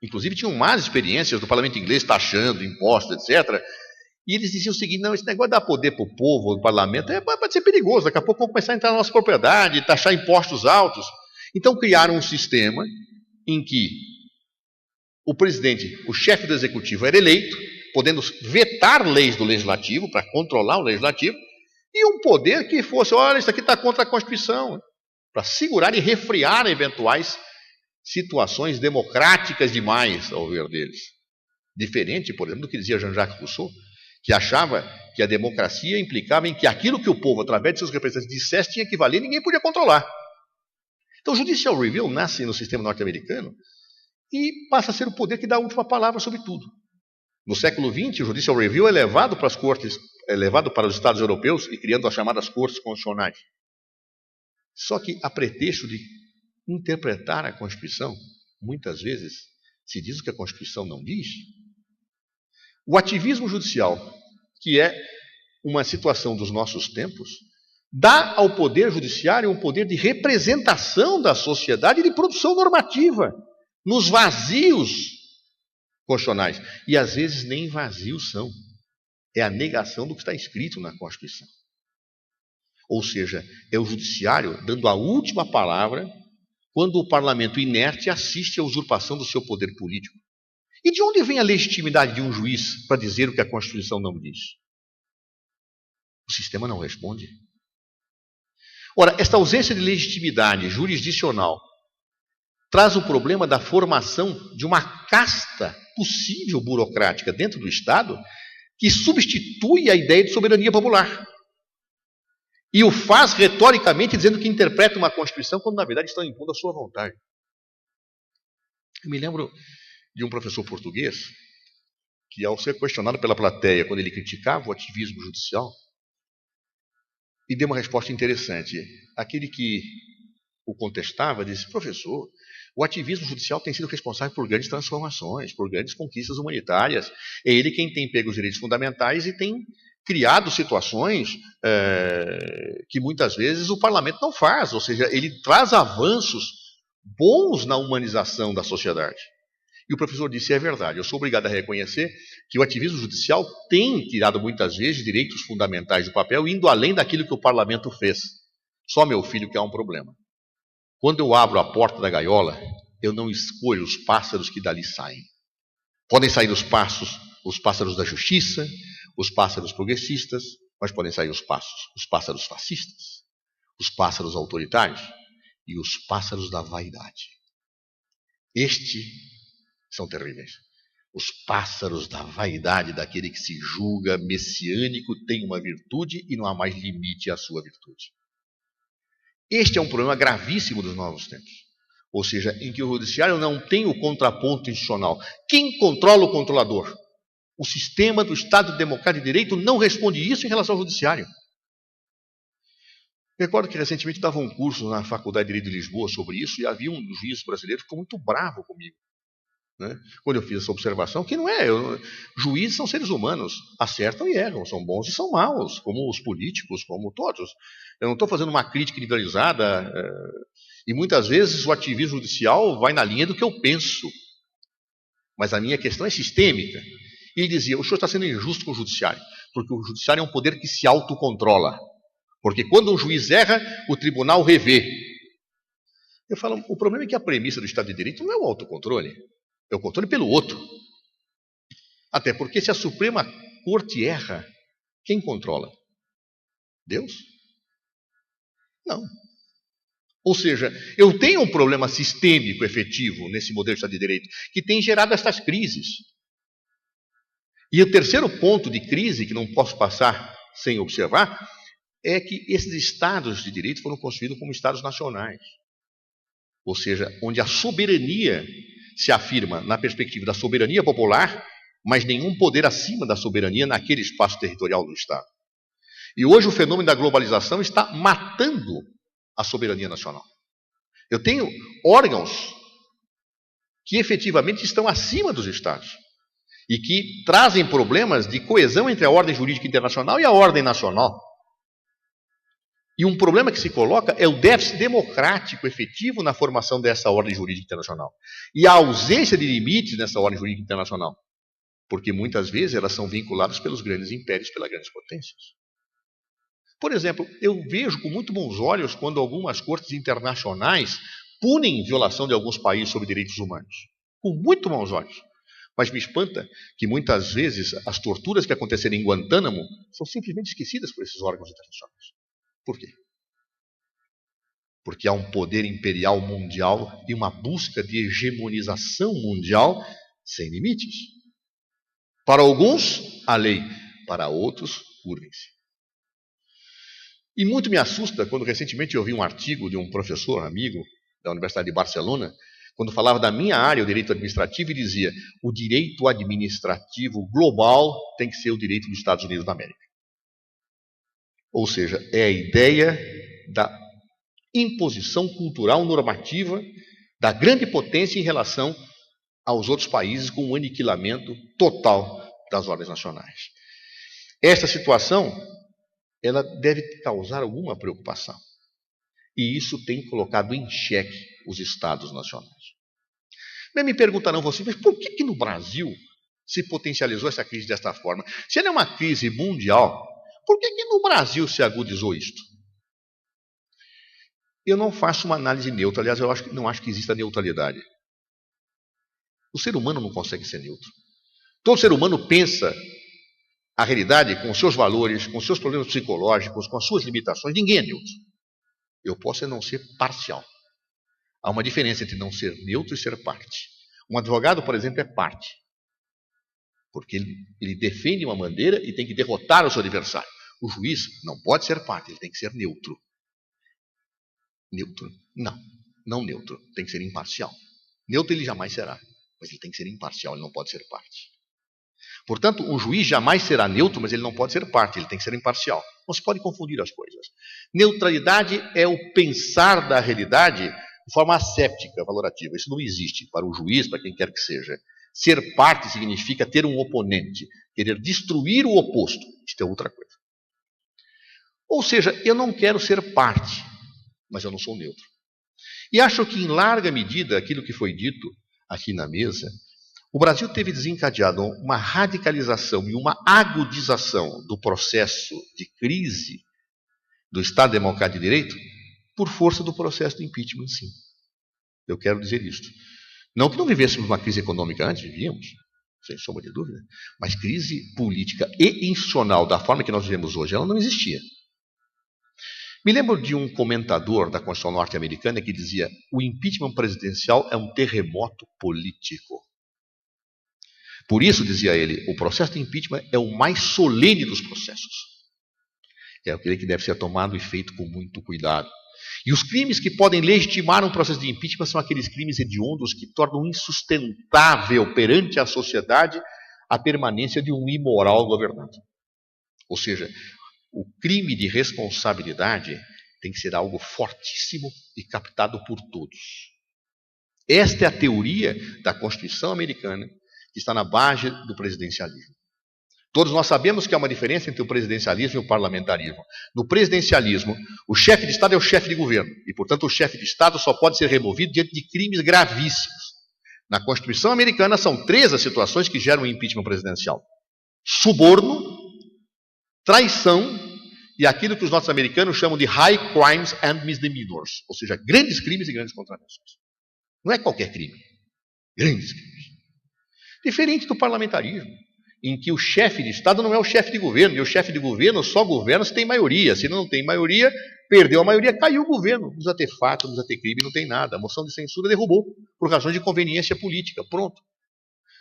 Inclusive tinham más experiências do parlamento inglês taxando impostos, etc. E eles diziam o seguinte: não, esse negócio de dar poder para o povo, do parlamento, pode ser perigoso. Daqui a pouco vão começar a entrar na nossa propriedade, taxar impostos altos. Então criaram um sistema em que o presidente, o chefe do executivo, era eleito, podendo vetar leis do legislativo, para controlar o legislativo, e um poder que fosse: olha, isso aqui está contra a Constituição, para segurar e refrear eventuais situações democráticas demais ao ver deles. Diferente, por exemplo, do que dizia Jean-Jacques Rousseau, que achava que a democracia implicava em que aquilo que o povo, através de seus representantes, dissesse tinha que valer, ninguém podia controlar. Então o Judicial Review nasce no sistema norte-americano e passa a ser o poder que dá a última palavra sobre tudo. No século XX, o Judicial Review é levado para as cortes, é levado para os Estados europeus e criando as chamadas cortes constitucionais. Só que, a pretexto de interpretar a Constituição, muitas vezes se diz o que a Constituição não diz. O ativismo judicial, que é uma situação dos nossos tempos, dá ao poder judiciário um poder de representação da sociedade e de produção normativa, nos vazios constitucionais. E às vezes nem vazios são. É a negação do que está escrito na Constituição. Ou seja, é o judiciário dando a última palavra quando o parlamento inerte assiste à usurpação do seu poder político. E de onde vem a legitimidade de um juiz para dizer o que a Constituição não diz? O sistema não responde. Ora, esta ausência de legitimidade jurisdicional traz o problema da formação de uma casta possível burocrática dentro do Estado que substitui a ideia de soberania popular. E o faz retoricamente dizendo que interpreta uma Constituição quando na verdade estão impondo a sua vontade. Eu me lembro de um professor português que, ao ser questionado pela plateia quando ele criticava o ativismo judicial, e deu uma resposta interessante. Aquele que o contestava disse: professor, o ativismo judicial tem sido responsável por grandes transformações, por grandes conquistas humanitárias. É ele quem tem pego os direitos fundamentais e tem criado situações que muitas vezes o parlamento não faz. Ou seja, ele traz avanços bons na humanização da sociedade. E o professor disse: é verdade, eu sou obrigado a reconhecer que o ativismo judicial tem tirado muitas vezes direitos fundamentais do papel, indo além daquilo que o parlamento fez. Só, meu filho, que há um problema. Quando eu abro a porta da gaiola, eu não escolho os pássaros que dali saem. Podem sair os pássaros da justiça, os pássaros progressistas, mas podem sair os pássaros fascistas, os pássaros autoritários e os pássaros da vaidade. Estes são terríveis. Os pássaros da vaidade daquele que se julga messiânico tem uma virtude e não há mais limite à sua virtude. Este é um problema gravíssimo dos novos tempos. Ou seja, em que o judiciário não tem o contraponto institucional. Quem controla o controlador? O sistema do Estado Democrático de Direito não responde isso em relação ao judiciário. Recordo que recentemente dava um curso na Faculdade de Direito de Lisboa sobre isso e havia um juiz brasileiro que ficou muito bravo comigo. né? Quando eu fiz essa observação, que não é, juízes são seres humanos, acertam e erram, são bons e são maus, como os políticos, como todos. Eu não estou fazendo uma crítica individualizada, e muitas vezes o ativismo judicial vai na linha do que eu penso, mas a minha questão é sistêmica. E ele dizia, o senhor está sendo injusto com o judiciário, porque o judiciário é um poder que se autocontrola, porque quando um juiz erra, o tribunal revê. Eu falo, o problema é que a premissa do Estado de Direito não é o autocontrole, é o controle pelo outro. Até porque se a Suprema Corte erra, quem controla? Deus? Não. Ou seja, eu tenho um problema sistêmico efetivo nesse modelo de Estado de Direito que tem gerado estas crises. E o terceiro ponto de crise, que não posso passar sem observar, é que esses Estados de Direito foram construídos como Estados nacionais. Ou seja, onde a soberania se afirma na perspectiva da soberania popular, mas nenhum poder acima da soberania naquele espaço territorial do Estado. E hoje o fenômeno da globalização está matando a soberania nacional. Eu tenho órgãos que efetivamente estão acima dos Estados e que trazem problemas de coesão entre a ordem jurídica internacional e a ordem nacional. E um problema que se coloca é o déficit democrático efetivo na formação dessa ordem jurídica internacional. E a ausência de limites nessa ordem jurídica internacional. Porque muitas vezes elas são vinculadas pelos grandes impérios, pelas grandes potências. Por exemplo, eu vejo com muito bons olhos quando algumas cortes internacionais punem violação de alguns países sobre direitos humanos. Com muito bons olhos. Mas me espanta que muitas vezes as torturas que aconteceram em Guantánamo são simplesmente esquecidas por esses órgãos internacionais. Por quê? Porque há um poder imperial mundial e uma busca de hegemonização mundial sem limites. Para alguns, a lei. Para outros, curvem-se. E muito me assusta quando recentemente eu vi um artigo de um professor amigo da Universidade de Barcelona, quando falava da minha área, o direito administrativo, e dizia: o direito administrativo global tem que ser o direito dos Estados Unidos da América. Ou seja, é a ideia da imposição cultural normativa da grande potência em relação aos outros países, com um aniquilamento total das ordens nacionais. Essa situação, ela deve causar alguma preocupação. E isso tem colocado em xeque os Estados nacionais. Bem, me perguntarão vocês, mas por que no Brasil se potencializou essa crise desta forma? Se ela é uma crise mundial, por que no Brasil se agudizou isto? Eu não faço uma análise neutra, aliás, eu não acho que exista neutralidade. O ser humano não consegue ser neutro. Todo ser humano pensa a realidade com os seus valores, com os seus problemas psicológicos, com as suas limitações. Ninguém é neutro. Eu posso não ser parcial. Há uma diferença entre não ser neutro e ser parte. Um advogado, por exemplo, é parte. Porque ele defende uma bandeira e tem que derrotar o seu adversário. O juiz não pode ser parte, ele tem que ser neutro. Neutro? Não, não neutro. Tem que ser imparcial. Neutro ele jamais será, mas ele tem que ser imparcial, ele não pode ser parte. Portanto, um juiz jamais será neutro, mas ele não pode ser parte, ele tem que ser imparcial. Não se pode confundir as coisas. Neutralidade é o pensar da realidade de forma asséptica, valorativa. Isso não existe para o juiz, para quem quer que seja. Ser parte significa ter um oponente, querer destruir o oposto. Isto é outra coisa. Ou seja, eu não quero ser parte, mas eu não sou neutro. E acho que, em larga medida, aquilo que foi dito aqui na mesa, o Brasil teve desencadeado uma radicalização e uma agudização do processo de crise do Estado Democrático de Direito por força do processo do impeachment, sim. Eu quero dizer isto. Não que não vivêssemos uma crise econômica antes, vivíamos, sem sombra de dúvida, mas crise política e institucional da forma que nós vivemos hoje, ela não existia. Me lembro de um comentador da Constituição norte-americana que dizia: o impeachment presidencial é um terremoto político. Por isso, dizia ele, o processo de impeachment é o mais solene dos processos. É aquele que deve ser tomado e feito com muito cuidado. E os crimes que podem legitimar um processo de impeachment são aqueles crimes hediondos que tornam insustentável perante a sociedade a permanência de um imoral governante. Ou seja, o crime de responsabilidade tem que ser algo fortíssimo e captado por todos. Esta é a teoria da Constituição americana que está na base do presidencialismo. Todos nós sabemos que há uma diferença entre o presidencialismo e o parlamentarismo. No presidencialismo, o chefe de Estado é o chefe de governo, e, portanto, o chefe de Estado só pode ser removido diante de crimes gravíssimos. Na Constituição americana, são 3 as situações que geram o impeachment presidencial: suborno, traição e aquilo que os norte-americanos chamam de high crimes and misdemeanors, ou seja, grandes crimes e grandes contravenções. Não é qualquer crime, grandes crimes. Diferente do parlamentarismo, em que o chefe de Estado não é o chefe de governo, e o chefe de governo só governa se tem maioria. Se não tem maioria, perdeu a maioria, caiu o governo. Não precisa ter fato, não precisa ter crime, não tem nada. A moção de censura derrubou, por razões de conveniência política. Pronto.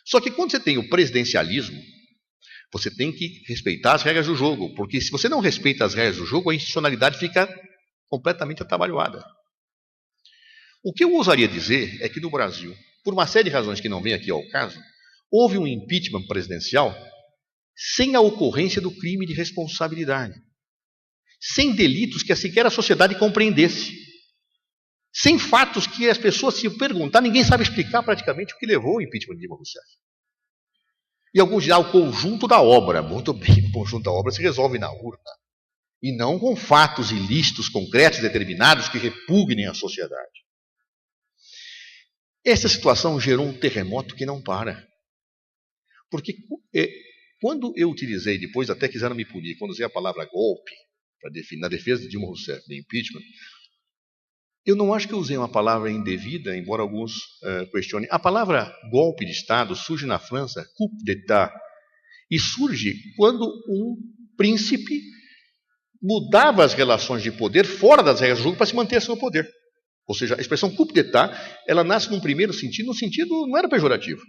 Só que quando você tem o presidencialismo, você tem que respeitar as regras do jogo, porque se você não respeita as regras do jogo, a institucionalidade fica completamente atabalhoada. O que eu ousaria dizer é que no Brasil, por uma série de razões que não vem aqui ao caso, houve um impeachment presidencial sem a ocorrência do crime de responsabilidade, sem delitos que sequer a sociedade compreendesse, sem fatos que as pessoas se perguntar, ninguém sabe explicar praticamente o que levou ao impeachment de Dilma Rousseff. E alguns dirão o conjunto da obra. Muito bem, o conjunto da obra se resolve na urna, e não com fatos ilícitos, concretos, determinados, que repugnem a sociedade. Essa situação gerou um terremoto que não para. Porque quando eu utilizei, depois até quiseram me punir, quando usei a palavra golpe, na defesa de Dilma Rousseff, de impeachment, eu não acho que eu usei uma palavra indevida, embora alguns questionem. A palavra golpe de Estado surge na França, coup d'état, e surge quando um príncipe mudava as relações de poder fora das regras do jogo para se manter no poder. Ou seja, a expressão coup d'état, ela nasce num primeiro sentido, no sentido não era pejorativo.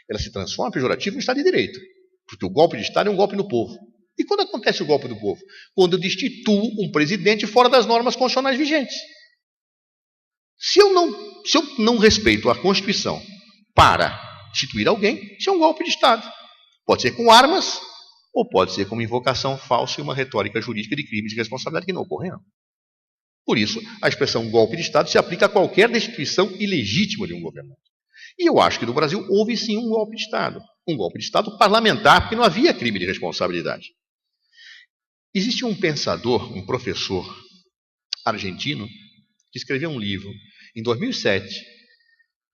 Ela se transforma pejorativo no Estado de Direito, porque o golpe de Estado é um golpe no povo. E quando acontece o golpe do povo? Quando eu destituo um presidente fora das normas constitucionais vigentes. Se eu não respeito a Constituição para instituir alguém, isso é um golpe de Estado. Pode ser com armas, ou pode ser com uma invocação falsa e uma retórica jurídica de crimes de responsabilidade que não ocorreram. Por isso, a expressão golpe de Estado se aplica a qualquer destituição ilegítima de um governante. E eu acho que no Brasil houve sim um golpe de Estado. Um golpe de Estado parlamentar, porque não havia crime de responsabilidade. Existe um pensador, um professor argentino, que escreveu um livro em 2007,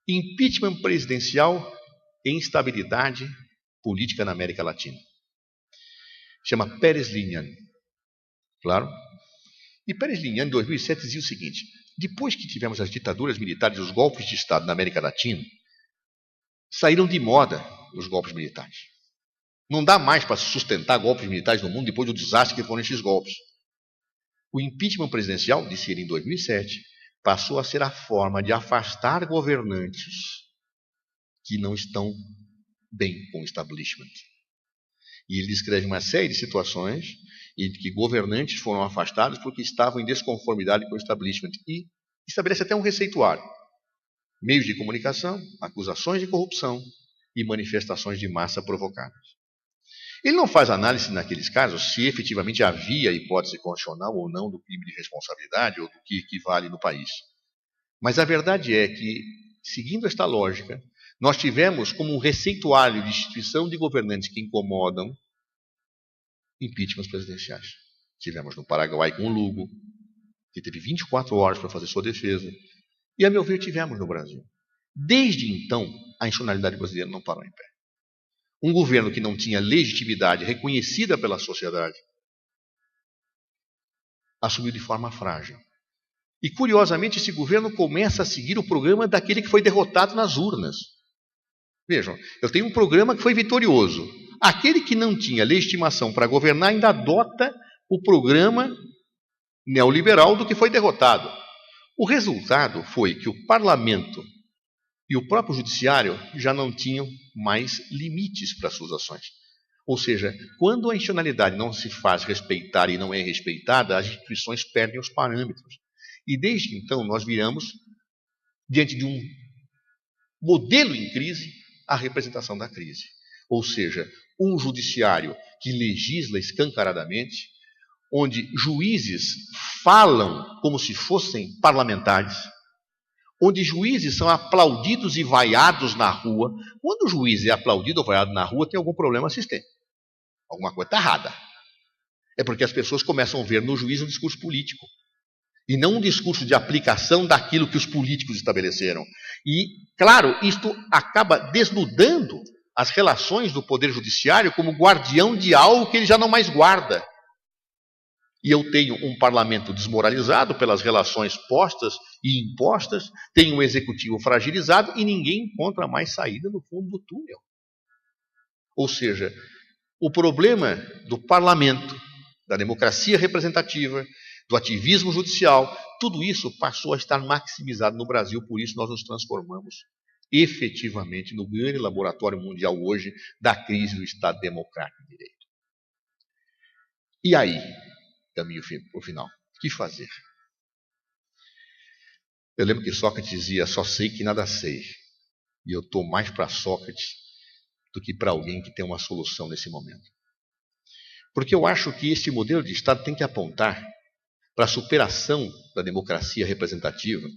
Impeachment Presidencial e Instabilidade Política na América Latina. Chama Pérez Liñán. Claro? E Pérez Liñán, em 2007, dizia o seguinte: depois que tivemos as ditaduras militares e os golpes de Estado na América Latina, saíram de moda os golpes militares. Não dá mais para sustentar golpes militares no mundo depois do desastre que foram esses golpes. O impeachment presidencial, disse ele em 2007, passou a ser a forma de afastar governantes que não estão bem com o establishment. E ele descreve uma série de situações em que governantes foram afastados porque estavam em desconformidade com o establishment. E estabelece até um receituário. Meios de comunicação, acusações de corrupção e manifestações de massa provocadas. Ele não faz análise naqueles casos se efetivamente havia hipótese constitucional ou não do crime de responsabilidade ou do que equivale no país. Mas a verdade é que, seguindo esta lógica, nós tivemos como um receituário de instituição de governantes que incomodam impeachments presidenciais. Tivemos no Paraguai com o Lugo, que teve 24 horas para fazer sua defesa. E, a meu ver, tivemos no Brasil. Desde então, a institucionalidade brasileira não parou em pé. Um governo que não tinha legitimidade reconhecida pela sociedade assumiu de forma frágil. E, curiosamente, esse governo começa a seguir o programa daquele que foi derrotado nas urnas. Vejam, eu tenho um programa que foi vitorioso. Aquele que não tinha legitimação para governar ainda adota o programa neoliberal do que foi derrotado. O resultado foi que o parlamento e o próprio judiciário já não tinham mais limites para suas ações. Ou seja, quando a institucionalidade não se faz respeitar e não é respeitada, as instituições perdem os parâmetros. E desde então nós viramos, diante de um modelo em crise, a representação da crise. Ou seja, um judiciário que legisla escancaradamente, onde juízes falam como se fossem parlamentares, onde juízes são aplaudidos e vaiados na rua. Quando o juiz é aplaudido ou vaiado na rua, tem algum problema sistêmico. Alguma coisa está errada. É porque as pessoas começam a ver no juiz um discurso político. E não um discurso de aplicação daquilo que os políticos estabeleceram. E, claro, isto acaba desnudando as relações do Poder Judiciário como guardião de algo que ele já não mais guarda. E eu tenho um parlamento desmoralizado pelas relações postas e impostas, tenho um executivo fragilizado e ninguém encontra mais saída no fundo do túnel. Ou seja, o problema do parlamento, da democracia representativa, do ativismo judicial, tudo isso passou a estar maximizado no Brasil, por isso nós nos transformamos efetivamente no grande laboratório mundial hoje da crise do Estado Democrático de Direito. E aí, caminho para o final, o que fazer? Eu lembro que Sócrates dizia, só sei que nada sei. E eu estou mais para Sócrates do que para alguém que tem uma solução nesse momento. Porque eu acho que este modelo de Estado tem que apontar para a superação da democracia representativa,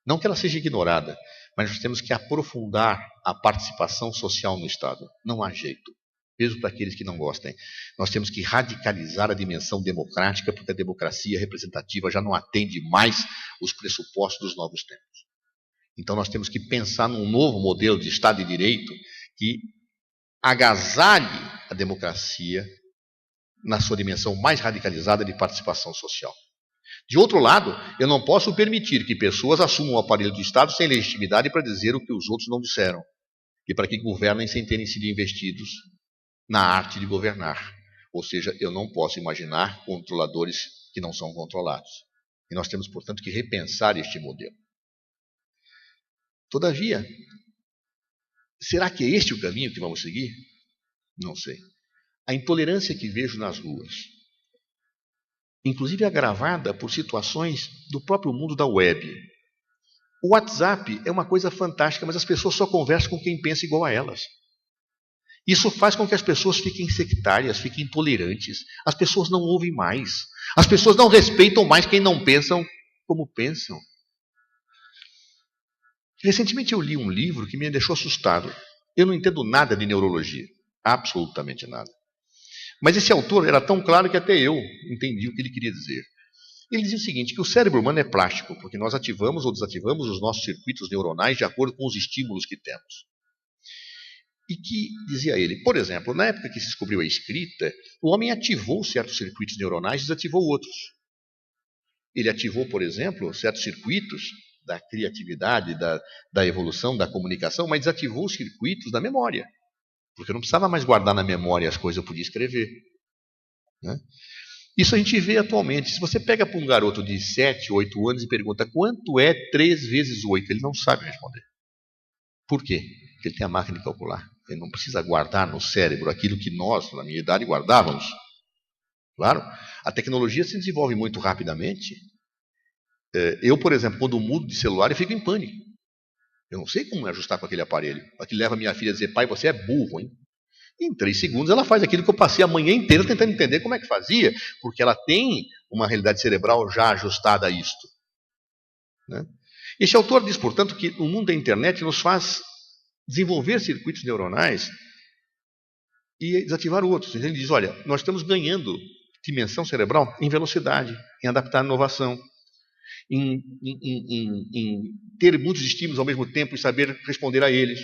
não que ela seja ignorada, mas nós temos que aprofundar a participação social no Estado. Não há jeito, mesmo para aqueles que não gostem. Nós temos que radicalizar a dimensão democrática, porque a democracia representativa já não atende mais os pressupostos dos novos tempos. Então nós temos que pensar num novo modelo de Estado de Direito que agasalhe a democracia na sua dimensão mais radicalizada de participação social. De outro lado, eu não posso permitir que pessoas assumam o aparelho do Estado sem legitimidade para dizer o que os outros não disseram, e para que governem sem terem sido investidos na arte de governar. Ou seja, eu não posso imaginar controladores que não são controlados. E nós temos, portanto, que repensar este modelo. Todavia, será que é este o caminho que vamos seguir? Não sei. A intolerância que vejo nas ruas, inclusive agravada por situações do próprio mundo da web. O WhatsApp é uma coisa fantástica, mas as pessoas só conversam com quem pensa igual a elas. Isso faz com que as pessoas fiquem sectárias, fiquem intolerantes. As pessoas não ouvem mais. As pessoas não respeitam mais quem não pensam como pensam. Recentemente eu li um livro que me deixou assustado. Eu não entendo nada de neurologia, absolutamente nada. Mas esse autor era tão claro que até eu entendi o que ele queria dizer. Ele dizia o seguinte, que o cérebro humano é plástico, porque nós ativamos ou desativamos os nossos circuitos neuronais de acordo com os estímulos que temos. E que, dizia ele, por exemplo, na época que se descobriu a escrita, o homem ativou certos circuitos neuronais e desativou outros. Ele ativou, por exemplo, certos circuitos da criatividade, da evolução, da comunicação, mas desativou os circuitos da memória. Porque eu não precisava mais guardar na memória as coisas, eu podia escrever. Né? Isso a gente vê atualmente. Se você pega para um garoto de 7, 8 anos e pergunta quanto é 3 vezes 8, ele não sabe responder. Por quê? Porque ele tem a máquina de calcular. Ele não precisa guardar no cérebro aquilo que nós, na minha idade, guardávamos. Claro, a tecnologia se desenvolve muito rapidamente. Eu, por exemplo, quando mudo de celular, eu fico em pânico. Eu não sei como ajustar com aquele aparelho. Aquilo leva minha filha a dizer, pai, você é burro, hein? Em 3 segundos ela faz aquilo que eu passei a manhã inteira tentando entender como é que fazia, porque ela tem uma realidade cerebral já ajustada a isto. Né? Este autor diz, portanto, que o mundo da internet nos faz desenvolver circuitos neuronais e desativar outros. Ele diz, olha, nós estamos ganhando dimensão cerebral em velocidade, em adaptar a inovação, em ter muitos estímulos ao mesmo tempo e saber responder a eles.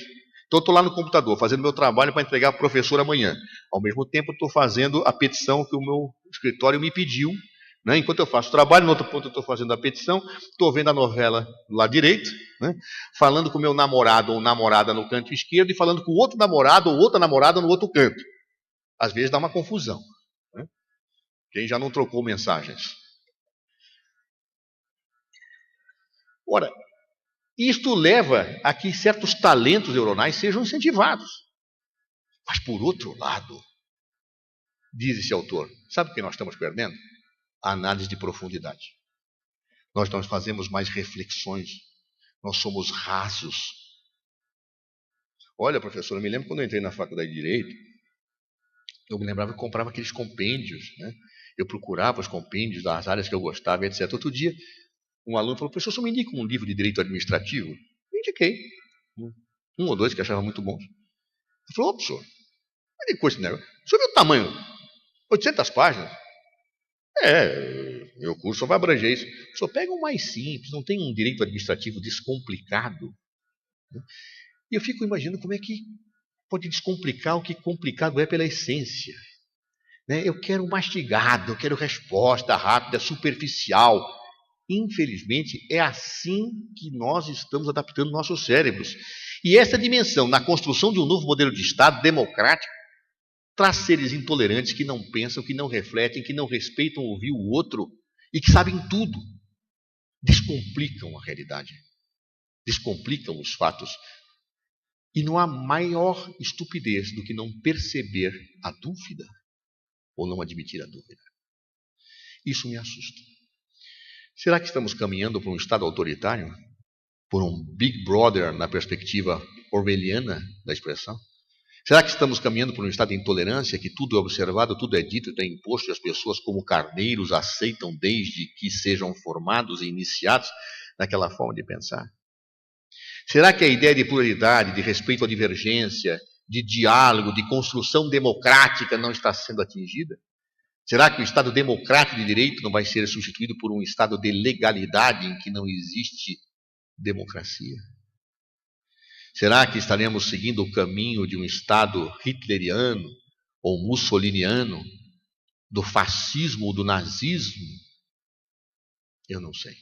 Então, eu estou lá no computador fazendo meu trabalho para entregar para o professor amanhã. Ao mesmo tempo, estou fazendo a petição que o meu escritório me pediu. Né? Enquanto eu faço o trabalho, no outro ponto eu estou fazendo a petição, estou vendo a novela do lado direito, né? Falando com o meu namorado ou namorada no canto esquerdo e falando com outro namorado ou outra namorada no outro canto. Às vezes dá uma confusão. Né? Quem já não trocou mensagens? Ora, isto leva a que certos talentos neuronais sejam incentivados. Mas, por outro lado, diz esse autor, sabe o que nós estamos perdendo? A análise de profundidade. Nós não fazemos mais reflexões. Nós somos rasos. Olha, professor, eu me lembro quando eu entrei na faculdade de Direito, eu me lembrava que eu comprava aqueles compêndios. Né? Eu procurava os compêndios das áreas que eu gostava, etc. Outro dia, um aluno falou, professor, você me indica um livro de direito administrativo? Eu indiquei. Um ou dois que achava muito bons. Ele falou, professor, mas que coisa esse negócio? O senhor viu o tamanho? 800 páginas? Meu curso só vai abranger isso. Professor, pega um mais simples, não tem um direito administrativo descomplicado. E eu fico imaginando como é que pode descomplicar o que complicado é pela essência. Eu quero mastigado, eu quero resposta rápida, superficial. Infelizmente, é assim que nós estamos adaptando nossos cérebros. E essa dimensão, na construção de um novo modelo de Estado democrático, traz seres intolerantes que não pensam, que não refletem, que não respeitam ouvir o outro e que sabem tudo. Descomplicam a realidade. Descomplicam os fatos. E não há maior estupidez do que não perceber a dúvida ou não admitir a dúvida. Isso me assusta. Será que estamos caminhando para um Estado autoritário? Por um Big Brother na perspectiva orwelliana da expressão? Será que estamos caminhando por um estado de intolerância, que tudo é observado, tudo é dito, tudo é imposto, e as pessoas como carneiros aceitam desde que sejam formados e iniciados naquela forma de pensar? Será que a ideia de pluralidade, de respeito à divergência, de diálogo, de construção democrática não está sendo atingida? Será que o Estado democrático de direito não vai ser substituído por um Estado de legalidade em que não existe democracia? Será que estaremos seguindo o caminho de um Estado hitleriano ou mussoliniano, do fascismo ou do nazismo? Eu não sei.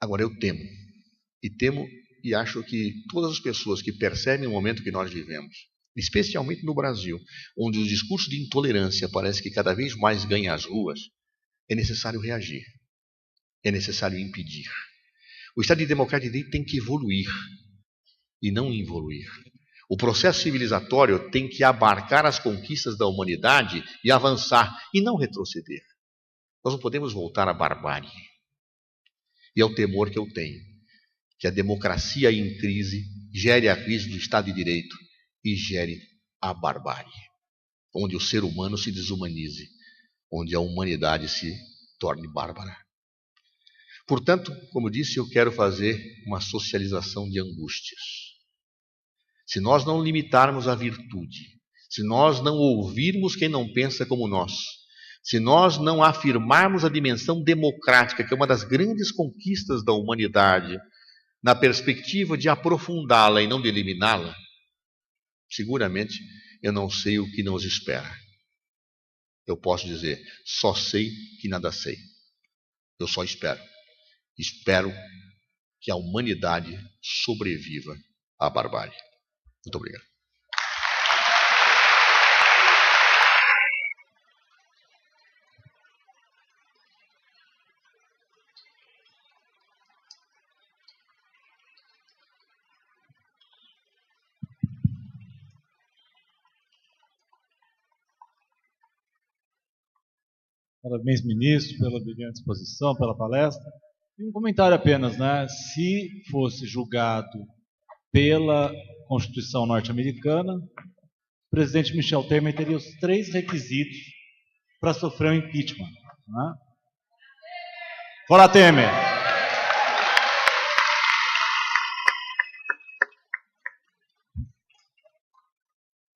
Agora eu temo e acho que todas as pessoas que percebem o momento que nós vivemos, especialmente no Brasil, onde o discurso de intolerância parece que cada vez mais ganha as ruas, é necessário reagir, é necessário impedir. O Estado democrático de direito tem que evoluir e não involuir. O processo civilizatório tem que abarcar as conquistas da humanidade e avançar, e não retroceder. Nós não podemos voltar à barbárie. E é o temor que eu tenho, que a democracia em crise gere a crise do Estado de Direito e gere a barbárie, onde o ser humano se desumanize, onde a humanidade se torne bárbara. Portanto, como disse, eu quero fazer uma socialização de angústias. Se nós não limitarmos a virtude, se nós não ouvirmos quem não pensa como nós, se nós não afirmarmos a dimensão democrática, que é uma das grandes conquistas da humanidade, na perspectiva de aprofundá-la e não de eliminá-la, seguramente eu não sei o que nos espera. Eu posso dizer, só sei que nada sei. Eu só espero. Espero que a humanidade sobreviva à barbárie. Muito obrigado. Parabéns, ministro, pela brilhante exposição, pela palestra. E um comentário apenas, né? Se fosse julgado pela Constituição norte-americana, o presidente Michel Temer teria os 3 requisitos para sofrer um impeachment. Né? Fora Temer!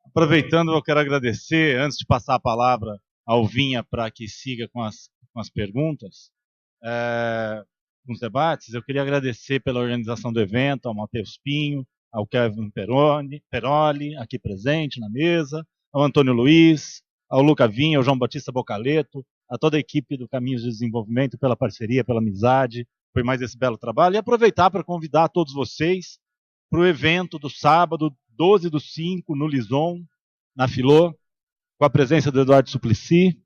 Aproveitando, eu quero agradecer, antes de passar a palavra ao Vinha para que siga com as perguntas, com os debates, eu queria agradecer pela organização do evento, ao Matheus Pinho, ao Kevin Peroli, aqui presente na mesa, ao Antônio Luiz, ao Luca Vinha, ao João Batista Bocaleto, a toda a equipe do Caminhos de Desenvolvimento, pela parceria, pela amizade, por mais esse belo trabalho, e aproveitar para convidar todos vocês para o evento do sábado, 12/5, no Lison, na Filô, com a presença do Eduardo Suplicy.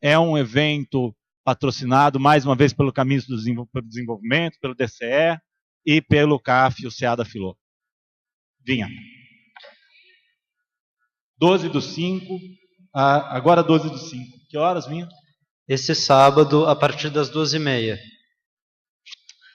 É um evento patrocinado, mais uma vez, pelo Caminhos do Desenvolvimento, pelo DCE e pelo CAF, o CA da Filô. Vinha. 12/5, agora 12/5. Que horas, Vinha? Esse sábado, a partir das 2h30.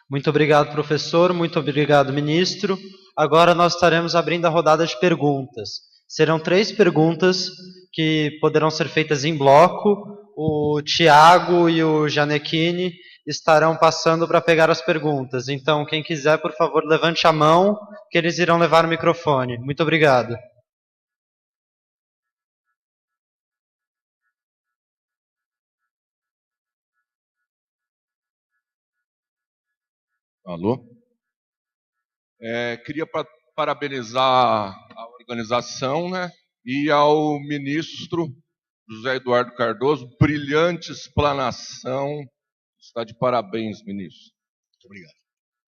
Muito obrigado, professor. Muito obrigado, ministro. Agora nós estaremos abrindo a rodada de perguntas. Serão 3 perguntas que poderão ser feitas em bloco. o Tiago e o Janequini estarão passando para pegar as perguntas. Então, quem quiser, por favor, levante a mão, que eles irão levar o microfone. Muito obrigado. Alô? Queria parabenizar a organização, né, e ao ministro José Eduardo Cardoso, brilhante explanação. Está de parabéns, ministro. Muito obrigado.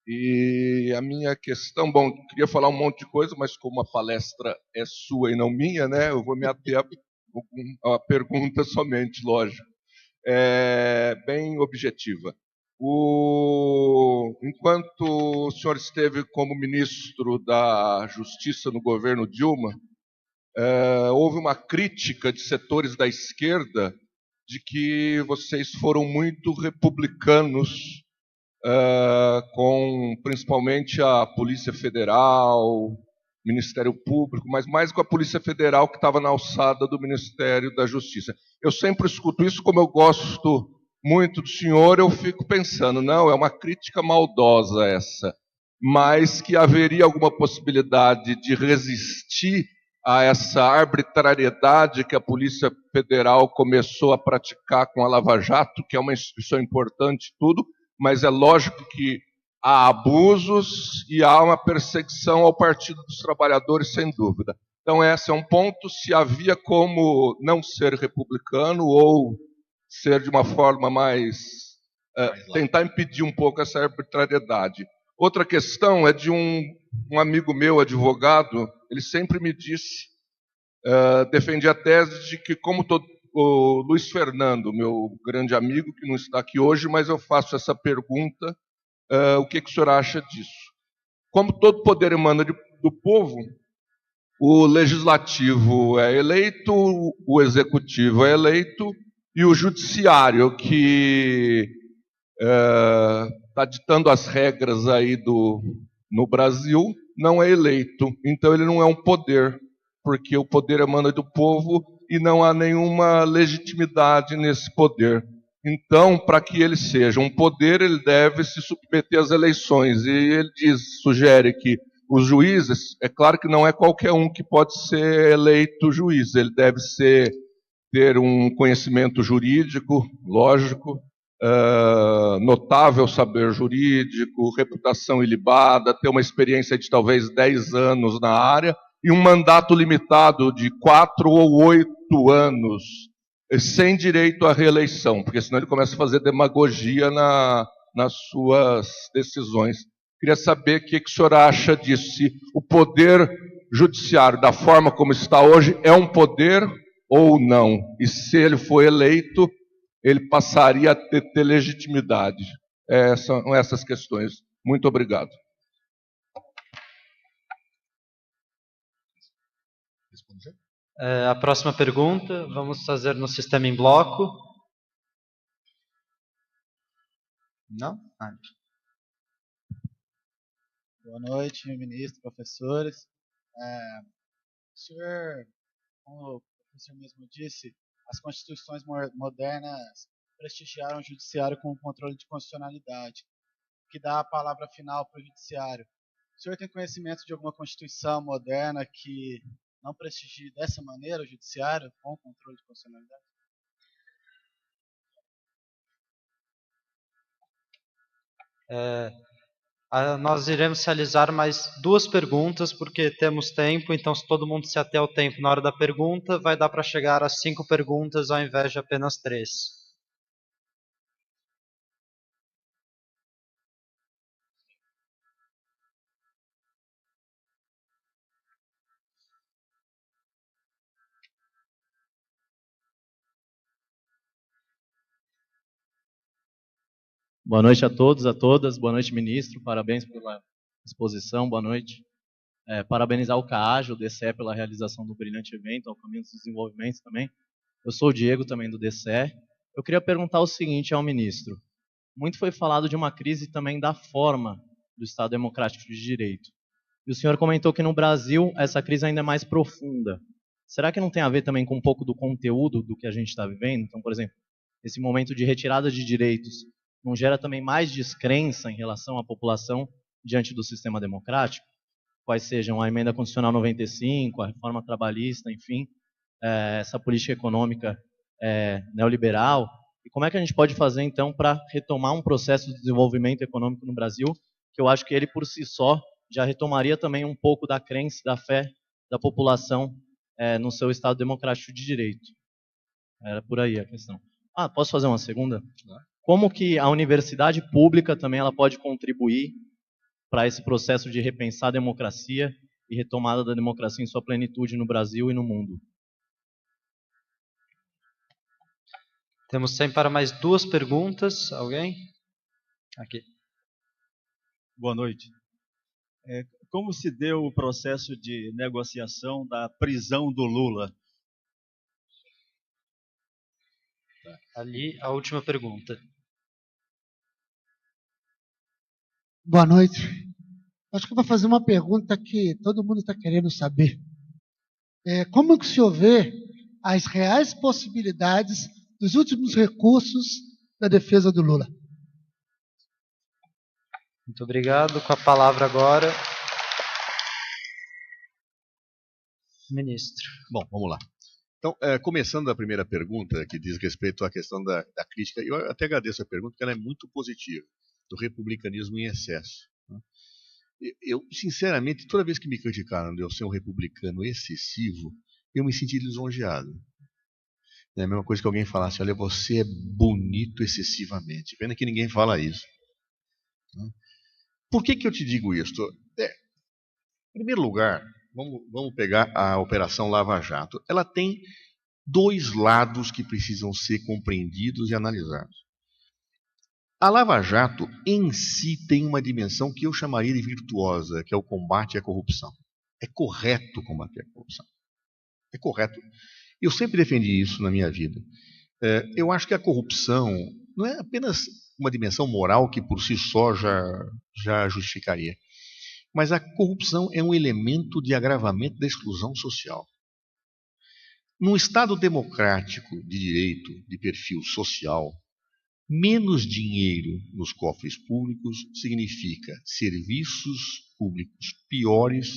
E a minha questão, bom, queria falar um monte de coisa, mas como a palestra é sua e não minha, né, eu vou me ater a pergunta somente, lógico. Bem objetiva. Enquanto o senhor esteve como ministro da Justiça no governo Dilma, houve uma crítica de setores da esquerda de que vocês foram muito republicanos, com principalmente a Polícia Federal, Ministério Público, mas mais com a Polícia Federal, que estava na alçada do Ministério da Justiça. Eu sempre escuto isso, como eu gosto muito do senhor, eu fico pensando, não, é uma crítica maldosa essa, mas que haveria alguma possibilidade de resistir a essa arbitrariedade que a Polícia Federal começou a praticar com a Lava Jato, que é uma instituição importante, tudo, mas é lógico que há abusos e há uma perseguição ao Partido dos Trabalhadores, sem dúvida. Então, esse é um ponto, se havia como não ser republicano ou ser de uma forma mais... tentar impedir um pouco essa arbitrariedade. Outra questão é de um amigo meu, advogado, ele sempre me disse, defendia a tese de que, como o Luiz Fernando, meu grande amigo, que não está aqui hoje, mas eu faço essa pergunta, o que o senhor acha disso? Como todo poder emana do povo, o legislativo é eleito, o executivo é eleito, e o judiciário, que está ditando as regras aí no Brasil, não é eleito. Então ele não é um poder, porque o poder emana do povo e não há nenhuma legitimidade nesse poder. Então, para que ele seja um poder, ele deve se submeter às eleições. E ele sugere que os juízes, é claro que não é qualquer um que pode ser eleito juiz, ele deve ter um conhecimento jurídico, lógico, notável saber jurídico, reputação ilibada, ter uma experiência de talvez 10 anos na área e um mandato limitado de 4 ou 8 anos, sem direito à reeleição, porque senão ele começa a fazer demagogia nas suas decisões. Queria saber o que o senhor acha disso, se o poder judiciário, da forma como está hoje, é um poder ou não, e se ele for eleito, ele passaria a ter legitimidade. São essas questões. Muito obrigado. A próxima pergunta, vamos fazer no sistema em bloco. Não? Boa noite, ministro, professores. O senhor, como o professor mesmo disse, as constituições modernas prestigiaram o judiciário com o controle de constitucionalidade, que dá a palavra final para o judiciário. O senhor tem conhecimento de alguma constituição moderna que não prestigie dessa maneira o judiciário com o controle de constitucionalidade? Nós iremos realizar mais 2 perguntas, porque temos tempo, então se todo mundo se ater ao tempo na hora da pergunta, vai dar para chegar a 5 perguntas ao invés de apenas 3. Boa noite a todos, a todas. Boa noite, ministro. Parabéns pela exposição. Boa noite. Parabenizar o CAAJ, o DCE, pela realização do brilhante evento, ao Caminho dos Desenvolvimentos também. Eu sou o Diego, também do DCE. Eu queria perguntar o seguinte ao ministro. Muito foi falado de uma crise também da forma do Estado Democrático de Direito. E o senhor comentou que no Brasil essa crise ainda é mais profunda. Será que não tem a ver também com um pouco do conteúdo do que a gente está vivendo? Então, por exemplo, esse momento de retirada de direitos, não gera também mais descrença em relação à população diante do sistema democrático? Quais sejam a emenda constitucional 95, a reforma trabalhista, enfim, essa política econômica neoliberal. E como é que a gente pode fazer, então, para retomar um processo de desenvolvimento econômico no Brasil, que eu acho que ele, por si só, já retomaria também um pouco da crença, da fé da população no seu Estado democrático de direito. Era por aí a questão. Posso fazer uma segunda? Como que a universidade pública também ela pode contribuir para esse processo de repensar a democracia e retomada da democracia em sua plenitude no Brasil e no mundo? Temos tempo para mais 2 perguntas. Alguém? Aqui. Boa noite. Como se deu o processo de negociação da prisão do Lula? Ali, a última pergunta. Boa noite. Acho que eu vou fazer uma pergunta que todo mundo está querendo saber. Como que o senhor vê as reais possibilidades dos últimos recursos da defesa do Lula? Muito obrigado. Com a palavra agora, ministro. Bom, vamos lá. Então, começando a primeira pergunta, que diz respeito à questão da crítica, eu até agradeço a pergunta, porque ela é muito positiva, do republicanismo em excesso. Eu, sinceramente, toda vez que me criticaram de eu ser um republicano excessivo, eu me senti lisonjeado. É a mesma coisa que alguém falasse, olha, você é bonito excessivamente. Pena que ninguém fala isso. Por que eu te digo isso? Em primeiro lugar, vamos pegar a Operação Lava Jato. Ela tem 2 lados que precisam ser compreendidos e analisados. A Lava Jato, em si, tem uma dimensão que eu chamaria de virtuosa, que é o combate à corrupção. É correto combater a corrupção. É correto. Eu sempre defendi isso na minha vida. Eu acho que a corrupção não é apenas uma dimensão moral que por si só já justificaria. Mas a corrupção é um elemento de agravamento da exclusão social. Num Estado democrático de direito, de perfil social, menos dinheiro nos cofres públicos significa serviços públicos piores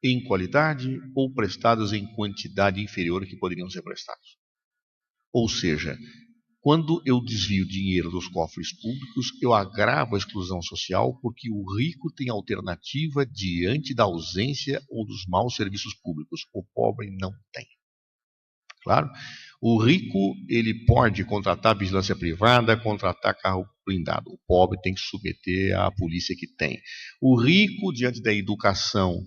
em qualidade ou prestados em quantidade inferior que poderiam ser prestados. Ou seja, quando eu desvio dinheiro dos cofres públicos, eu agravo a exclusão social porque o rico tem alternativa diante da ausência ou dos maus serviços públicos. O pobre não tem. Claro? O rico, ele pode contratar vigilância privada, contratar carro blindado. O pobre tem que submeter à polícia que tem. O rico, diante da educação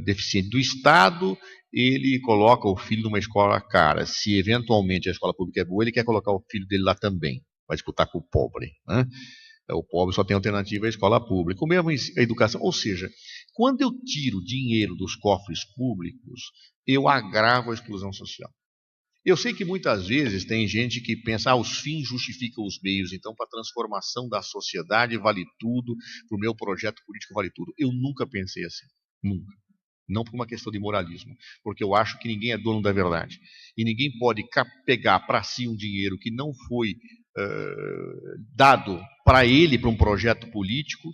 deficiente do Estado, ele coloca o filho numa escola cara. Se eventualmente a escola pública é boa, ele quer colocar o filho dele lá também. Vai disputar com o pobre. Né? O pobre só tem alternativa à escola pública. O mesmo a educação. Ou seja, quando eu tiro dinheiro dos cofres públicos, eu agravo a exclusão social. Eu sei que muitas vezes tem gente que pensa, os fins justificam os meios, então para a transformação da sociedade vale tudo, para o meu projeto político vale tudo. Eu nunca pensei assim, nunca. Não por uma questão de moralismo, porque eu acho que ninguém é dono da verdade. E ninguém pode pegar para si um dinheiro que não foi dado para ele, para um projeto político,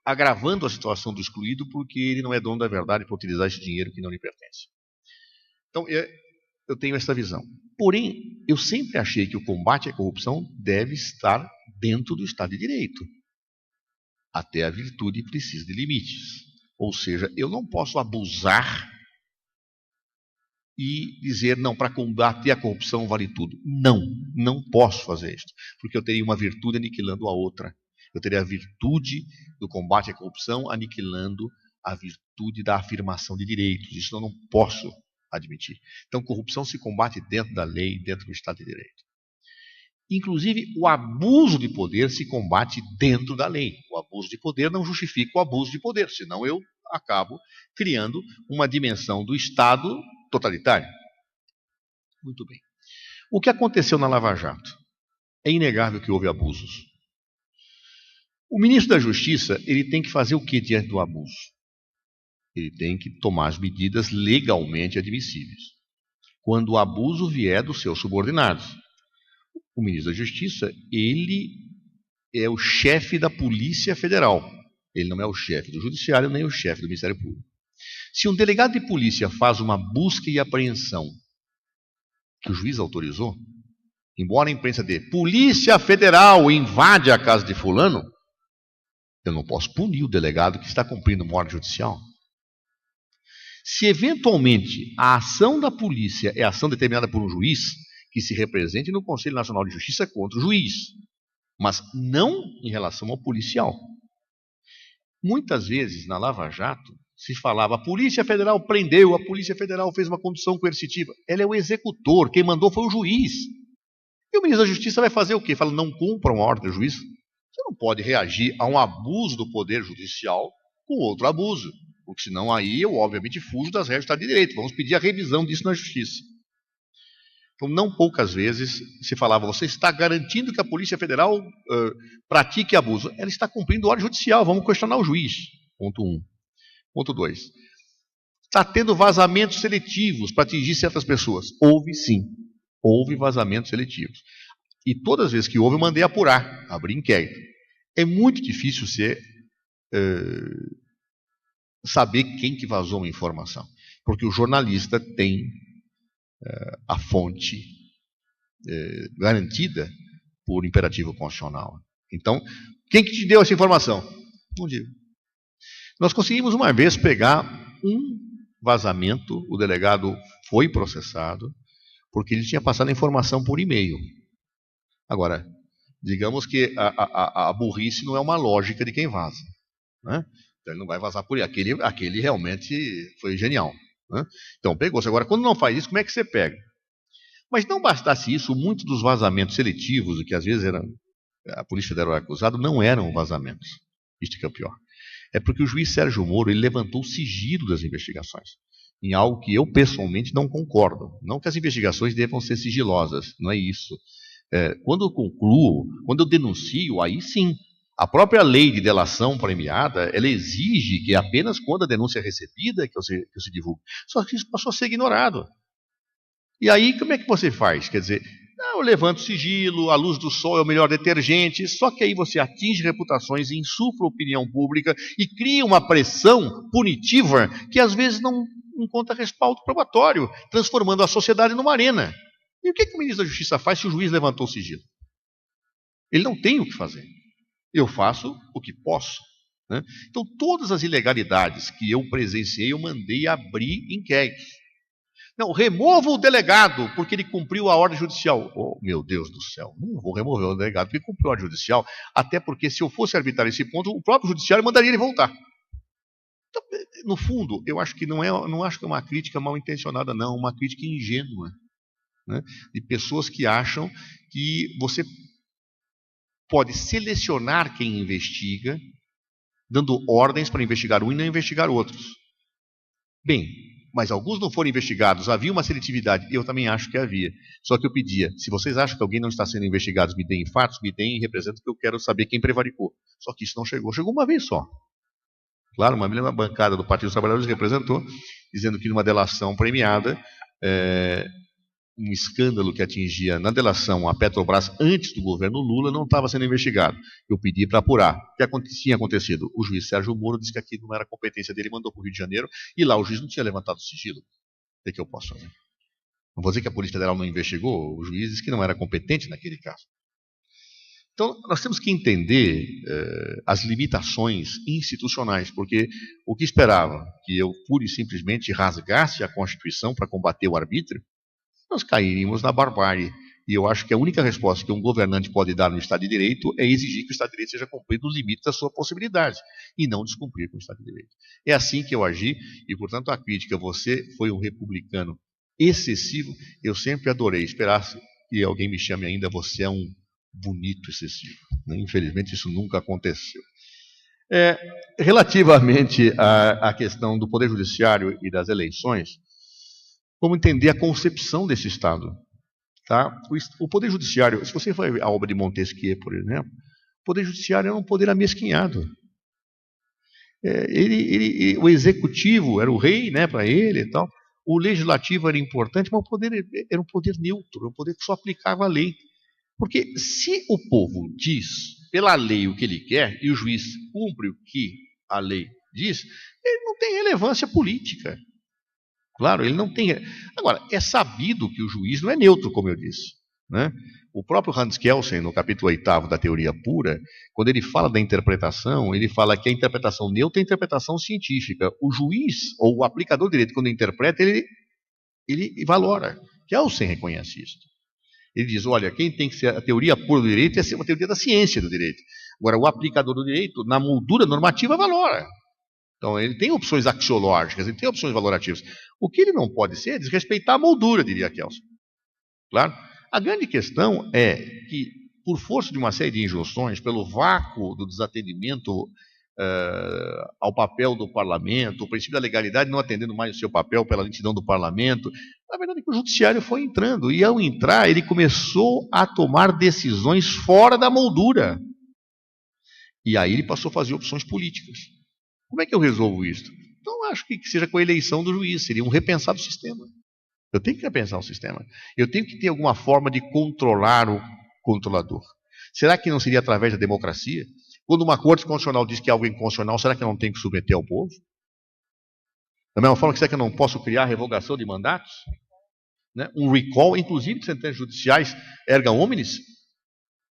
agravando a situação do excluído, porque ele não é dono da verdade para utilizar esse dinheiro que não lhe pertence. Então, eu tenho essa visão. Porém, eu sempre achei que o combate à corrupção deve estar dentro do Estado de Direito. Até a virtude precisa de limites. Ou seja, eu não posso abusar e dizer, não, para combater a corrupção vale tudo. Não posso fazer isso. Porque eu teria uma virtude aniquilando a outra. Eu teria a virtude do combate à corrupção aniquilando a virtude da afirmação de direitos. Isso eu não posso admitir. Então, corrupção se combate dentro da lei, dentro do Estado de Direito. Inclusive, o abuso de poder se combate dentro da lei. O abuso de poder não justifica o abuso de poder, senão eu acabo criando uma dimensão do Estado totalitário. Muito bem. O que aconteceu na Lava Jato? É inegável que houve abusos. O ministro da Justiça, ele tem que fazer o que diante do abuso? Ele tem que tomar as medidas legalmente admissíveis. Quando o abuso vier dos seus subordinados. O ministro da Justiça, ele é o chefe da Polícia Federal. Ele não é o chefe do Judiciário, nem o chefe do Ministério Público. Se um delegado de polícia faz uma busca e apreensão que o juiz autorizou, embora a imprensa dê Polícia Federal invade a casa de fulano, eu não posso punir o delegado que está cumprindo uma ordem judicial. Se eventualmente a ação da polícia é ação determinada por um juiz, que se represente no Conselho Nacional de Justiça contra o juiz, mas não em relação ao policial. Muitas vezes, na Lava Jato, se falava, a Polícia Federal prendeu, a Polícia Federal fez uma condução coercitiva. Ela é o executor, quem mandou foi o juiz. E o ministro da Justiça vai fazer o quê? Fala, não cumpra uma ordem do juiz. Você não pode reagir a um abuso do poder judicial com outro abuso, porque senão aí eu, obviamente, fujo das regras do Estado de Direito. Vamos pedir a revisão disso na Justiça. Então, não poucas vezes se falava, você está garantindo que a Polícia Federal pratique abuso. Ela está cumprindo ordem judicial, vamos questionar o juiz. Ponto 1. Ponto 2. Está tendo vazamentos seletivos para atingir certas pessoas. Houve sim, houve vazamentos seletivos. E todas as vezes que houve, eu mandei apurar, abrir inquérito. É muito difícil você saber quem que vazou uma informação, porque o jornalista tem a fonte garantida por imperativo constitucional. Então, quem que te deu essa informação? Não digo. Nós conseguimos uma vez pegar um vazamento, o delegado foi processado, porque ele tinha passado a informação por e-mail. Agora, digamos que a burrice não é uma lógica de quem vaza, né? Então ele não vai vazar por aí. Aquele realmente foi genial, né? Então pegou-se. Agora, quando não faz isso, como é que você pega? Mas não bastasse isso, muitos dos vazamentos seletivos, que às vezes a Polícia Federal era acusada, não eram vazamentos. Isto que é o pior. É porque o juiz Sérgio Moro ele levantou o sigilo das investigações, em algo que eu pessoalmente não concordo. Não que as investigações devam ser sigilosas, não é isso. Quando eu concluo, quando eu denuncio, aí sim. A própria lei de delação premiada, ela exige que apenas quando a denúncia é recebida que eu se divulgue. Só que isso passou a ser ignorado. E aí, como é que você faz? Quer dizer, eu levanto o sigilo, a luz do sol é o melhor detergente, só que aí você atinge reputações, insufla opinião pública e cria uma pressão punitiva que às vezes não encontra respaldo probatório, transformando a sociedade numa arena. E o que o ministro da Justiça faz se o juiz levantou o sigilo? Ele não tem o que fazer. Eu faço o que posso, né? Então, todas as ilegalidades que eu presenciei, eu mandei abrir inquéritos. Não, remova o delegado porque ele cumpriu a ordem judicial. Oh, meu Deus do céu, não vou remover o delegado porque cumpriu a ordem judicial, até porque se eu fosse arbitrar esse ponto, o próprio judiciário mandaria ele voltar. Então, no fundo, eu acho que não acho que é uma crítica mal intencionada, não, uma crítica ingênua, né? De pessoas que acham que você pode selecionar quem investiga, dando ordens para investigar um e não investigar outros. Bem, mas alguns não foram investigados, havia uma seletividade, eu também acho que havia. Só que eu pedia, se vocês acham que alguém não está sendo investigado, me deem fatos, me deem e representam que eu quero saber quem prevaricou. Só que isso não chegou, chegou uma vez só. Claro, uma bancada do Partido dos Trabalhadores representou, dizendo que numa delação premiada, um escândalo que atingia na delação a Petrobras antes do governo Lula não estava sendo investigado. Eu pedi para apurar. O que tinha acontecido? O juiz Sérgio Moro disse que aquilo não era competência dele, mandou para o Rio de Janeiro, e lá o juiz não tinha levantado o sigilo. O que eu posso fazer? Não vou dizer que a Polícia Federal não investigou, o juiz disse que não era competente naquele caso. Então, nós temos que entender as limitações institucionais, porque o que esperava que eu pura e simplesmente rasgasse a Constituição para combater o arbítrio, nós cairíamos na barbárie. E eu acho que a única resposta que um governante pode dar no Estado de Direito é exigir que o Estado de Direito seja cumprido nos limites da sua possibilidade, e não descumprir com o Estado de Direito. É assim que eu agi, e portanto a crítica, você foi um republicano excessivo, eu sempre adorei, esperasse que alguém me chame ainda, você é um bonito excessivo. Infelizmente isso nunca aconteceu. Relativamente à questão do Poder Judiciário e das eleições, como entender a concepção desse Estado? Tá? O Poder Judiciário, se você vai à obra de Montesquieu, por exemplo, o Poder Judiciário era um poder amesquinhado. O executivo era o rei, né, para ele e tal. O legislativo era importante, mas o poder era um poder neutro, um poder que só aplicava a lei. Porque se o povo diz pela lei o que ele quer e o juiz cumpre o que a lei diz, ele não tem relevância política. Claro, ele não tem. Agora, é sabido que o juiz não é neutro, como eu disse, né? O próprio Hans Kelsen, no capítulo 8º da Teoria Pura, quando ele fala da interpretação, ele fala que a interpretação neutra é a interpretação científica. O juiz, ou o aplicador de direito, quando interpreta, ele valora. Kelsen reconhece isso. Ele diz, olha, quem tem que ser a teoria pura do direito é ser uma teoria da ciência do direito. Agora, o aplicador do direito, na moldura normativa, valora. Então, ele tem opções axiológicas, ele tem opções valorativas. O que ele não pode ser é desrespeitar a moldura, diria Kelsen. Claro? A grande questão é que, por força de uma série de injunções, pelo vácuo do desatendimento ao papel do parlamento, o princípio da legalidade não atendendo mais o seu papel pela lentidão do parlamento, na verdade que o judiciário foi entrando, e ao entrar ele começou a tomar decisões fora da moldura. E aí ele passou a fazer opções políticas. Como é que eu resolvo isso? Então acho que seja com a eleição do juiz, seria um repensar do sistema. Eu tenho que repensar o sistema. Eu tenho que ter alguma forma de controlar o controlador. Será que não seria através da democracia? Quando uma corte constitucional diz que é algo inconstitucional, será que eu não tenho que submeter ao povo? Da mesma forma que será que eu não posso criar revogação de mandatos? Né? Um recall, inclusive de sentenças judiciais erga omnes?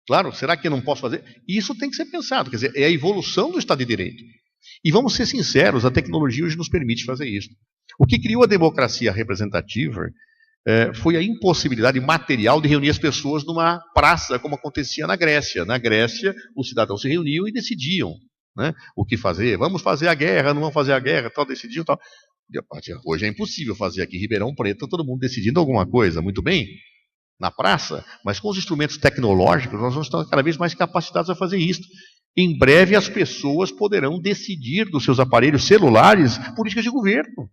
Claro, será que eu não posso fazer? Isso tem que ser pensado, quer dizer, é a evolução do Estado de Direito. E vamos ser sinceros, a tecnologia hoje nos permite fazer isso. O que criou a democracia representativa foi a impossibilidade material de reunir as pessoas numa praça, como acontecia na Grécia. Na Grécia, os cidadãos se reuniam e decidiam, né, o que fazer. Vamos fazer a guerra, não vamos fazer a guerra, tal, decidiam, tal. Hoje é impossível fazer aqui em Ribeirão Preto, todo mundo decidindo alguma coisa, muito bem, na praça, mas com os instrumentos tecnológicos, nós vamos estar cada vez mais capacitados a fazer isso. Em breve, as pessoas poderão decidir dos seus aparelhos celulares políticas de governo.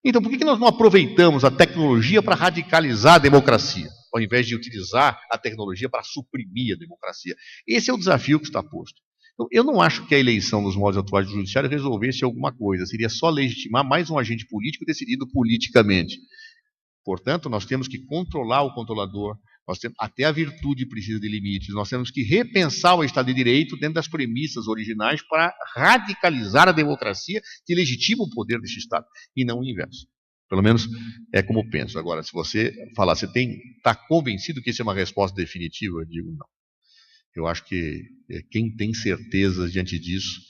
Então, por que nós não aproveitamos a tecnologia para radicalizar a democracia, ao invés de utilizar a tecnologia para suprimir a democracia? Esse é o desafio que está posto. Então, eu não acho que a eleição nos moldes atuais do judiciário resolvesse alguma coisa. Seria só legitimar mais um agente político decidido politicamente. Portanto, nós temos que controlar o controlador, até a virtude precisa de limites, nós temos que repensar o Estado de Direito dentro das premissas originais para radicalizar a democracia que legitima o poder desse Estado, e não o inverso. Pelo menos é como eu penso. Agora, se você falar, você está convencido que isso é uma resposta definitiva? Eu digo não. Eu acho que quem tem certezas diante disso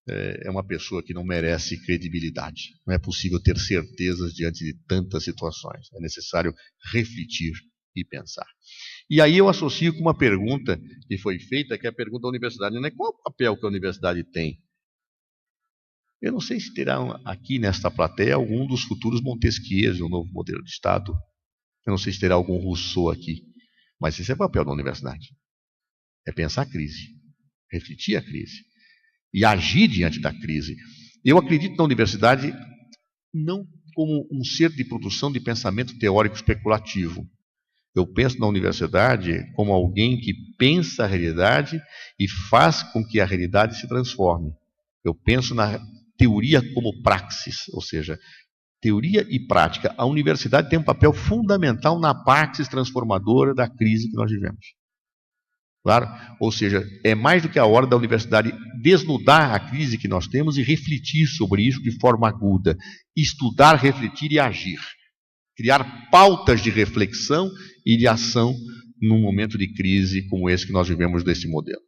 é uma pessoa que não merece credibilidade. Não é possível ter certezas diante de tantas situações. É necessário refletir e pensar. E aí eu associo com uma pergunta que foi feita, que é a pergunta da universidade, né? Qual é o papel que a universidade tem? Eu não sei se terá aqui nesta plateia algum dos futuros Montesquieu, o novo modelo de Estado. Eu não sei se terá algum Rousseau aqui, mas esse é o papel da universidade. É pensar a crise, refletir a crise e agir diante da crise. Eu acredito na universidade não como um ser de produção de pensamento teórico especulativo. Eu penso na universidade como alguém que pensa a realidade e faz com que a realidade se transforme. Eu penso na teoria como praxis, ou seja, teoria e prática. A universidade tem um papel fundamental na praxis transformadora da crise que nós vivemos. Claro? Ou seja, é mais do que a hora da universidade desnudar a crise que nós temos e refletir sobre isso de forma aguda. Estudar, refletir e agir. Criar pautas de reflexão e de ação num momento de crise como esse que nós vivemos desse modelo.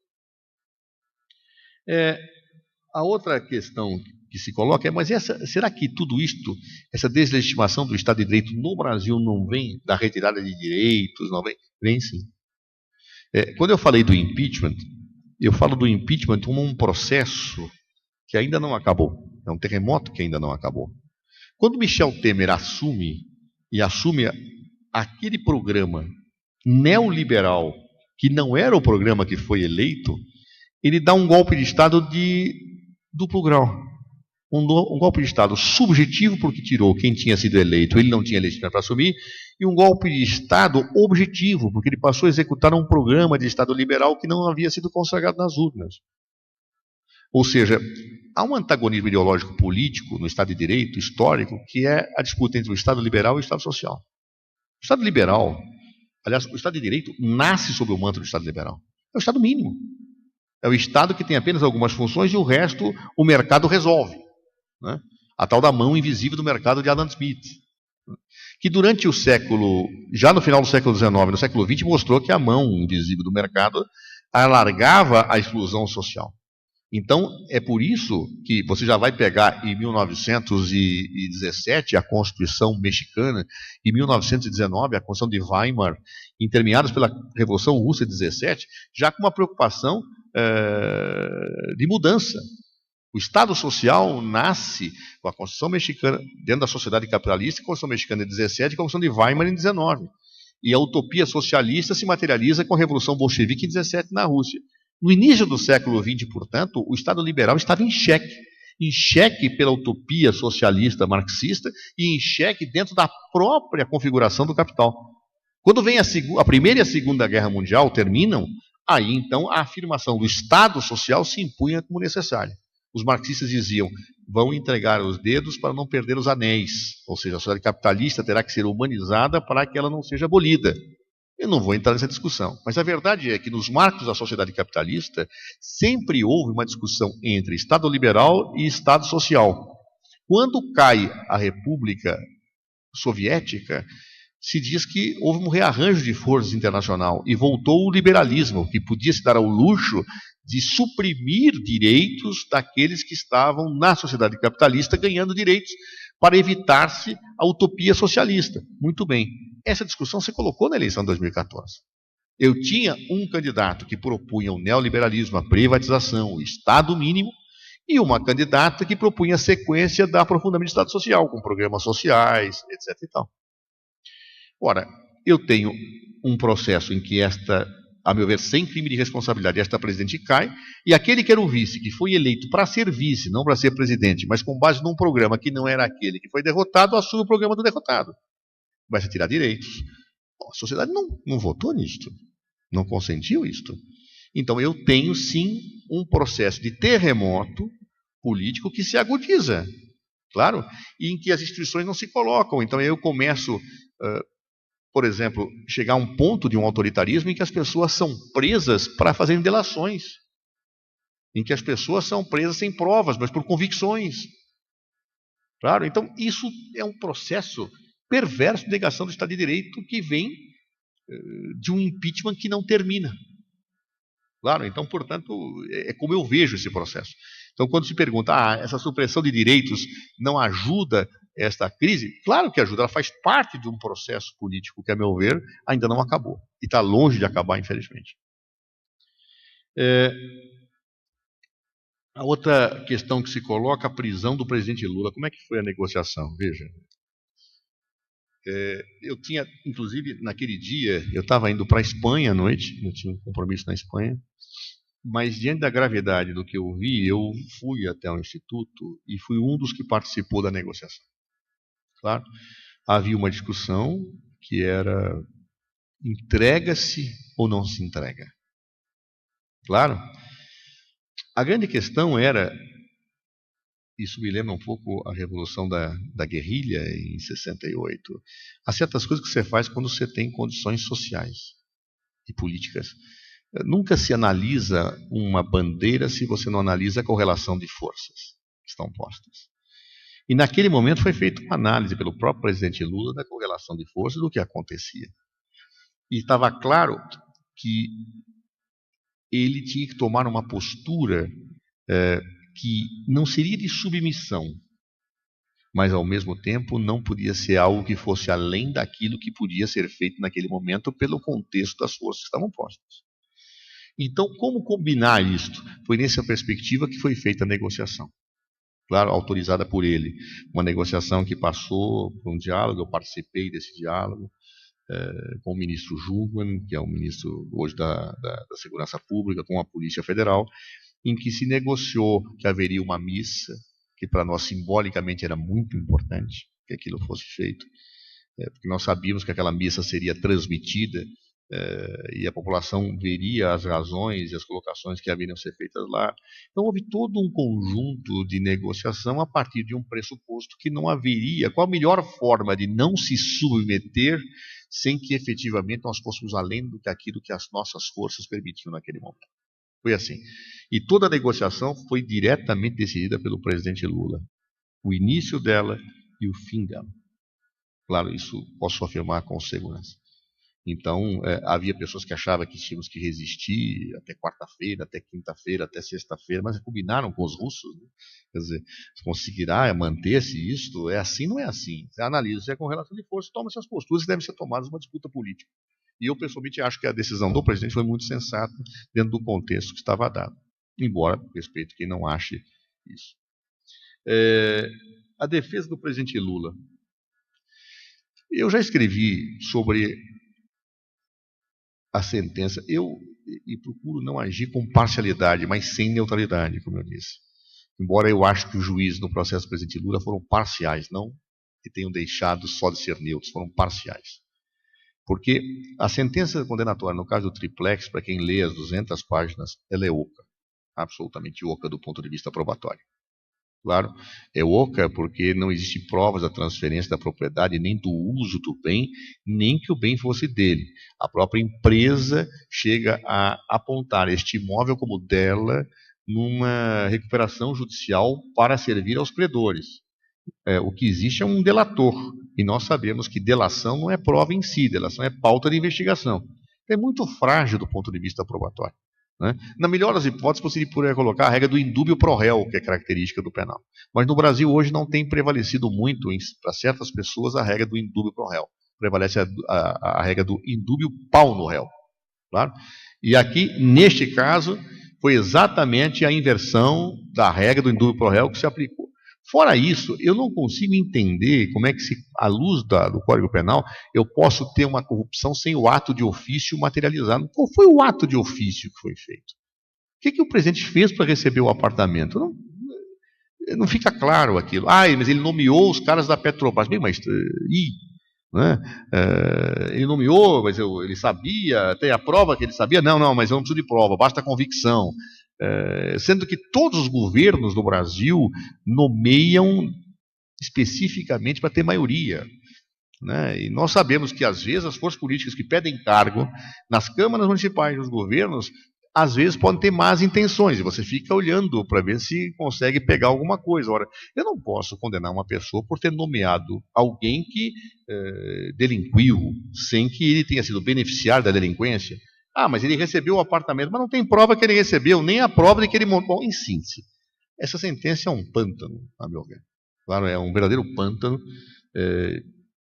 A outra questão que se coloca é, mas será que tudo isto, essa deslegitimação do Estado de Direito no Brasil não vem da retirada de direitos? Não vem? Vem sim. Quando eu falei do impeachment, eu falo do impeachment como um processo que ainda não acabou. É um terremoto que ainda não acabou. Quando Michel Temer assume aquele programa neoliberal, que não era o programa que foi eleito, ele dá um golpe de Estado de duplo grau. Um golpe de Estado subjetivo, porque tirou quem tinha sido eleito, ele não tinha legitimidade para assumir, e um golpe de Estado objetivo, porque ele passou a executar um programa de Estado liberal que não havia sido consagrado nas urnas. Ou seja, há um antagonismo ideológico político no Estado de Direito histórico, que é a disputa entre o Estado liberal e o Estado social. O Estado liberal Aliás, o Estado de Direito nasce sob o manto do Estado liberal. É o Estado mínimo. É o Estado que tem apenas algumas funções e o resto o mercado resolve. Né? A tal da mão invisível do mercado de Adam Smith. Que durante o século, já no final do século XIX, no século XX, mostrou que a mão invisível do mercado alargava a exclusão social. Então, é por isso que você já vai pegar em 1917 a Constituição Mexicana, em 1919 a Constituição de Weimar, intermeadas pela Revolução Russa de 17, já com uma preocupação de mudança. O Estado Social nasce com a Constituição Mexicana, dentro da sociedade capitalista, a Constituição Mexicana de 17 e a Constituição de Weimar em 19. E a utopia socialista se materializa com a Revolução Bolchevique em 17 na Rússia. No início do século XX, portanto, o Estado liberal estava em xeque pela utopia socialista marxista e em xeque dentro da própria configuração do capital. Quando vem a Primeira e a Segunda Guerra Mundial, terminam, aí então a afirmação do Estado Social se impunha como necessária. Os marxistas diziam, vão entregar os dedos para não perder os anéis, ou seja, a sociedade capitalista terá que ser humanizada para que ela não seja abolida. Eu não vou entrar nessa discussão, mas a verdade é que nos marcos da sociedade capitalista sempre houve uma discussão entre Estado liberal e Estado social. Quando cai a República Soviética, se diz que houve um rearranjo de forças internacional e voltou o liberalismo, que podia se dar ao luxo de suprimir direitos daqueles que estavam na sociedade capitalista ganhando direitos para evitar-se a utopia socialista. Muito bem. Essa discussão se colocou na eleição de 2014. Eu tinha um candidato que propunha o neoliberalismo, a privatização, o Estado mínimo, e uma candidata que propunha a sequência da aprofundamento do Estado social, com programas sociais, etc. e tal. Ora, eu tenho um processo em que a meu ver, sem crime de responsabilidade, esta presidente cai, e aquele que era o vice, que foi eleito para ser vice, não para ser presidente, mas com base num programa que não era aquele que foi derrotado, assume o programa do derrotado. Vai se tirar direitos. A sociedade não votou nisto, não consentiu isto. Então eu tenho sim um processo de terremoto político que se agudiza, claro, e em que as instituições não se colocam. Então eu começo, por exemplo, chegar a um ponto de um autoritarismo em que as pessoas são presas para fazerem delações, em que as pessoas são presas sem provas, mas por convicções. Claro, então isso é um processo perverso de negação do Estado de Direito que vem de um impeachment que não termina. Claro, então, portanto, é como eu vejo esse processo. Então, quando se pergunta, essa supressão de direitos não ajuda esta crise? Claro que ajuda, ela faz parte de um processo político que, a meu ver, ainda não acabou. E está longe de acabar, infelizmente. A outra questão que se coloca, a prisão do presidente Lula. Como é que foi a negociação? Veja. Eu tinha, inclusive, naquele dia, eu estava indo para a Espanha à noite, eu tinha um compromisso na Espanha, mas diante da gravidade do que eu vi, eu fui até o Instituto e fui um dos que participou da negociação. Claro, havia uma discussão que era entrega-se ou não se entrega. Claro, a grande questão era, isso me lembra um pouco a revolução da guerrilha em 68. Há certas coisas que você faz quando você tem condições sociais e políticas. Nunca se analisa uma bandeira se você não analisa a correlação de forças que estão postas. E naquele momento foi feita uma análise pelo próprio presidente Lula da correlação de forças do que acontecia. E estava claro que ele tinha que tomar uma postura que não seria de submissão, mas ao mesmo tempo não podia ser algo que fosse além daquilo que podia ser feito naquele momento pelo contexto das forças que estavam postas. Então, como combinar isto? Foi nessa perspectiva que foi feita a negociação. Claro, autorizada por ele. Uma negociação que passou por um diálogo, eu participei desse diálogo com o ministro Jungmann, que é o ministro hoje da Segurança Pública, com a Polícia Federal, em que se negociou que haveria uma missa, que para nós simbolicamente era muito importante que aquilo fosse feito, porque nós sabíamos que aquela missa seria transmitida e a população veria as razões e as colocações que haveriam ser feitas lá. Então houve todo um conjunto de negociação a partir de um pressuposto que não haveria. Qual a melhor forma de não se submeter sem que efetivamente nós fôssemos além do que aquilo que as nossas forças permitiam naquele momento. Foi assim. E toda a negociação foi diretamente decidida pelo presidente Lula. O início dela e o fim dela. Claro, isso posso afirmar com segurança. Então, havia pessoas que achavam que tínhamos que resistir até quarta-feira, até quinta-feira, até sexta-feira, mas combinaram com os russos. Né? Quer dizer, conseguirá manter-se isto? É assim, não é assim. Você analisa, se é com relação de força, toma-se as posturas que devem ser tomadas numa disputa política. E eu, pessoalmente, acho que a decisão do presidente foi muito sensata dentro do contexto que estava dado. Embora, respeito quem não ache isso. A defesa do presidente Lula. Eu já escrevi sobre a sentença, e procuro não agir com parcialidade, mas sem neutralidade, como eu disse. Embora eu acho que os juízes no processo do presidente Lula foram parciais, não que tenham deixado só de ser neutros, foram parciais. Porque a sentença condenatória, no caso do triplex, para quem lê as 200 páginas, ela é oca, absolutamente oca do ponto de vista probatório. Claro, é oca porque não existe provas da transferência da propriedade, nem do uso do bem, nem que o bem fosse dele. A própria empresa chega a apontar este imóvel como dela numa recuperação judicial para servir aos credores. O que existe é um delator, e nós sabemos que delação não é prova em si, delação é pauta de investigação. É muito frágil do ponto de vista probatório. Né? Na melhor das hipóteses, você poderia colocar a regra do indúbio pro réu, que é característica do penal. Mas no Brasil hoje não tem prevalecido muito, para certas pessoas, a regra do indúbio pro réu. Prevalece a regra do indúbio pau no réu. Claro? E aqui, neste caso, foi exatamente a inversão da regra do indúbio pro réu que se aplicou. Fora isso, eu não consigo entender como é que, à luz do Código Penal, eu posso ter uma corrupção sem o ato de ofício materializado. Qual foi o ato de ofício que foi feito? O que o presidente fez para receber o apartamento? Não fica claro aquilo. Mas ele nomeou os caras da Petrobras. Bem, mas... né? Ele nomeou, mas ele sabia, tem a prova que ele sabia? Não, mas eu não preciso de prova, basta a convicção. Sendo que todos os governos do Brasil nomeiam especificamente para ter maioria. Né? E nós sabemos que, às vezes, as forças políticas que pedem cargo nas câmaras municipais dos governos, às vezes podem ter más intenções, e você fica olhando para ver se consegue pegar alguma coisa. Ora, eu não posso condenar uma pessoa por ter nomeado alguém que delinquiu, sem que ele tenha sido beneficiário da delinquência. Mas ele recebeu o apartamento, mas não tem prova que ele recebeu, nem a prova de que ele montou. Bom, em síntese, essa sentença é um pântano, a meu ver. Claro, é um verdadeiro pântano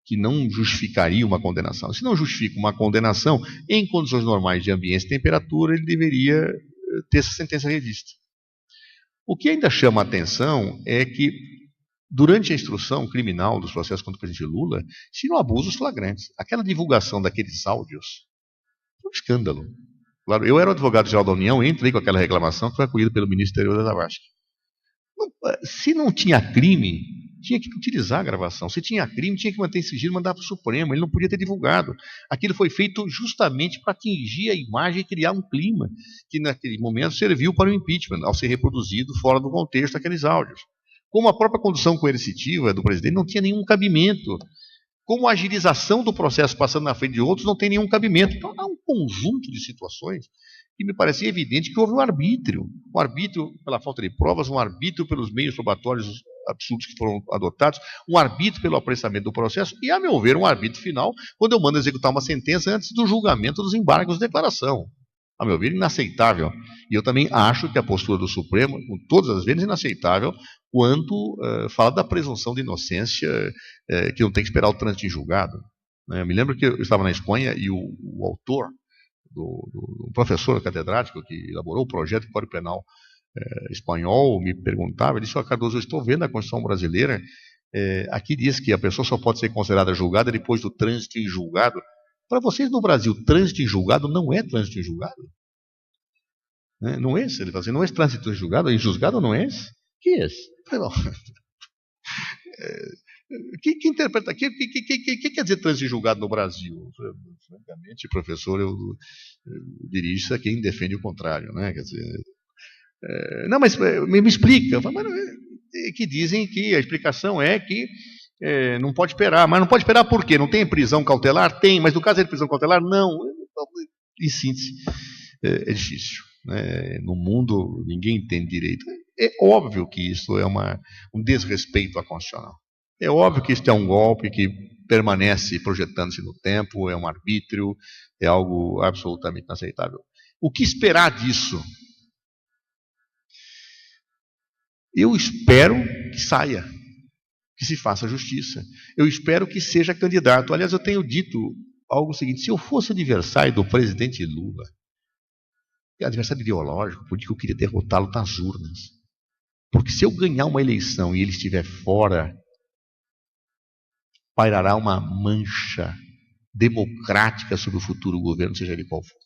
que não justificaria uma condenação. Se não justifica uma condenação, em condições normais de ambiente e temperatura, ele deveria ter essa sentença revista. O que ainda chama a atenção é que, durante a instrução criminal dos processos contra o presidente Lula, tinham abusos flagrantes. Aquela divulgação daqueles áudios, um escândalo. Claro, eu era o advogado-geral da União, entrei com aquela reclamação que foi acolhida pelo Ministério da Zavascki. Se não tinha crime, tinha que utilizar a gravação. Se tinha crime, tinha que manter em sigilo e mandar para o Supremo. Ele não podia ter divulgado. Aquilo foi feito justamente para atingir a imagem e criar um clima que, naquele momento, serviu para o impeachment, ao ser reproduzido fora do contexto daqueles áudios. Como a própria condução coercitiva do presidente não tinha nenhum cabimento. Como a agilização do processo passando na frente de outros não tem nenhum cabimento. Então, há um conjunto de situações que me parecia evidente que houve um arbítrio. Um arbítrio pela falta de provas, um arbítrio pelos meios probatórios absurdos que foram adotados, um arbítrio pelo apressamento do processo e, a meu ver, um arbítrio final quando eu mando executar uma sentença antes do julgamento dos embargos de declaração. A meu ver, inaceitável. E eu também acho que a postura do Supremo, com todas as vezes, inaceitável quando fala da presunção de inocência, que não tem que esperar o trânsito em julgado. Eu me lembro que eu estava na Espanha e o autor, do professor catedrático que elaborou o projeto do Código Penal espanhol, me perguntava, ele disse: Cardoso, eu estou vendo a Constituição brasileira, aqui diz que a pessoa só pode ser considerada julgada depois do trânsito em julgado. Para vocês no Brasil, trânsito em julgado não é trânsito em julgado? Não é esse? Ele fala assim, não é trânsito em julgado? Em julgado não é esse? Que é esse? Que interpreta aqui? O que quer dizer trânsito em julgado no Brasil? Francamente, professor, eu dirijo isso a quem defende o contrário, né? Quer dizer, não, mas me explica. Mas, que dizem que a explicação é que não pode esperar. Mas não pode esperar por quê? Não tem prisão cautelar? Tem, mas no caso de prisão cautelar, não. Em síntese, é difícil. Né? No mundo, ninguém entende direito. É óbvio que isso é um desrespeito à Constitucional. É óbvio que isso é um golpe que permanece projetando-se no tempo, é um arbítrio, é algo absolutamente inaceitável. O que esperar disso? Eu espero que saia, que se faça justiça. Eu espero que seja candidato. Aliás, eu tenho dito algo seguinte: se eu fosse adversário do presidente Lula, adversário ideológico, porque eu queria derrotá-lo nas urnas. Porque se eu ganhar uma eleição e ele estiver fora, pairará uma mancha democrática sobre o futuro governo, seja ele qual for.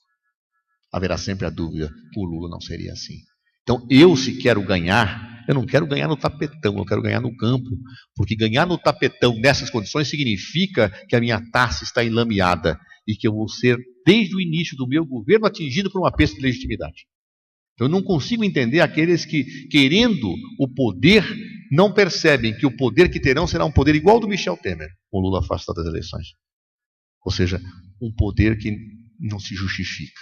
Haverá sempre a dúvida: o Lula não seria assim. Então, se quero ganhar, eu não quero ganhar no tapetão, eu quero ganhar no campo. Porque ganhar no tapetão nessas condições significa que a minha taça está enlameada e que eu vou ser, desde o início do meu governo, atingido por uma peste de legitimidade. Eu não consigo entender aqueles que, querendo o poder, não percebem que o poder que terão será um poder igual ao do Michel Temer, com Lula afastado das eleições. Ou seja, um poder que não se justifica.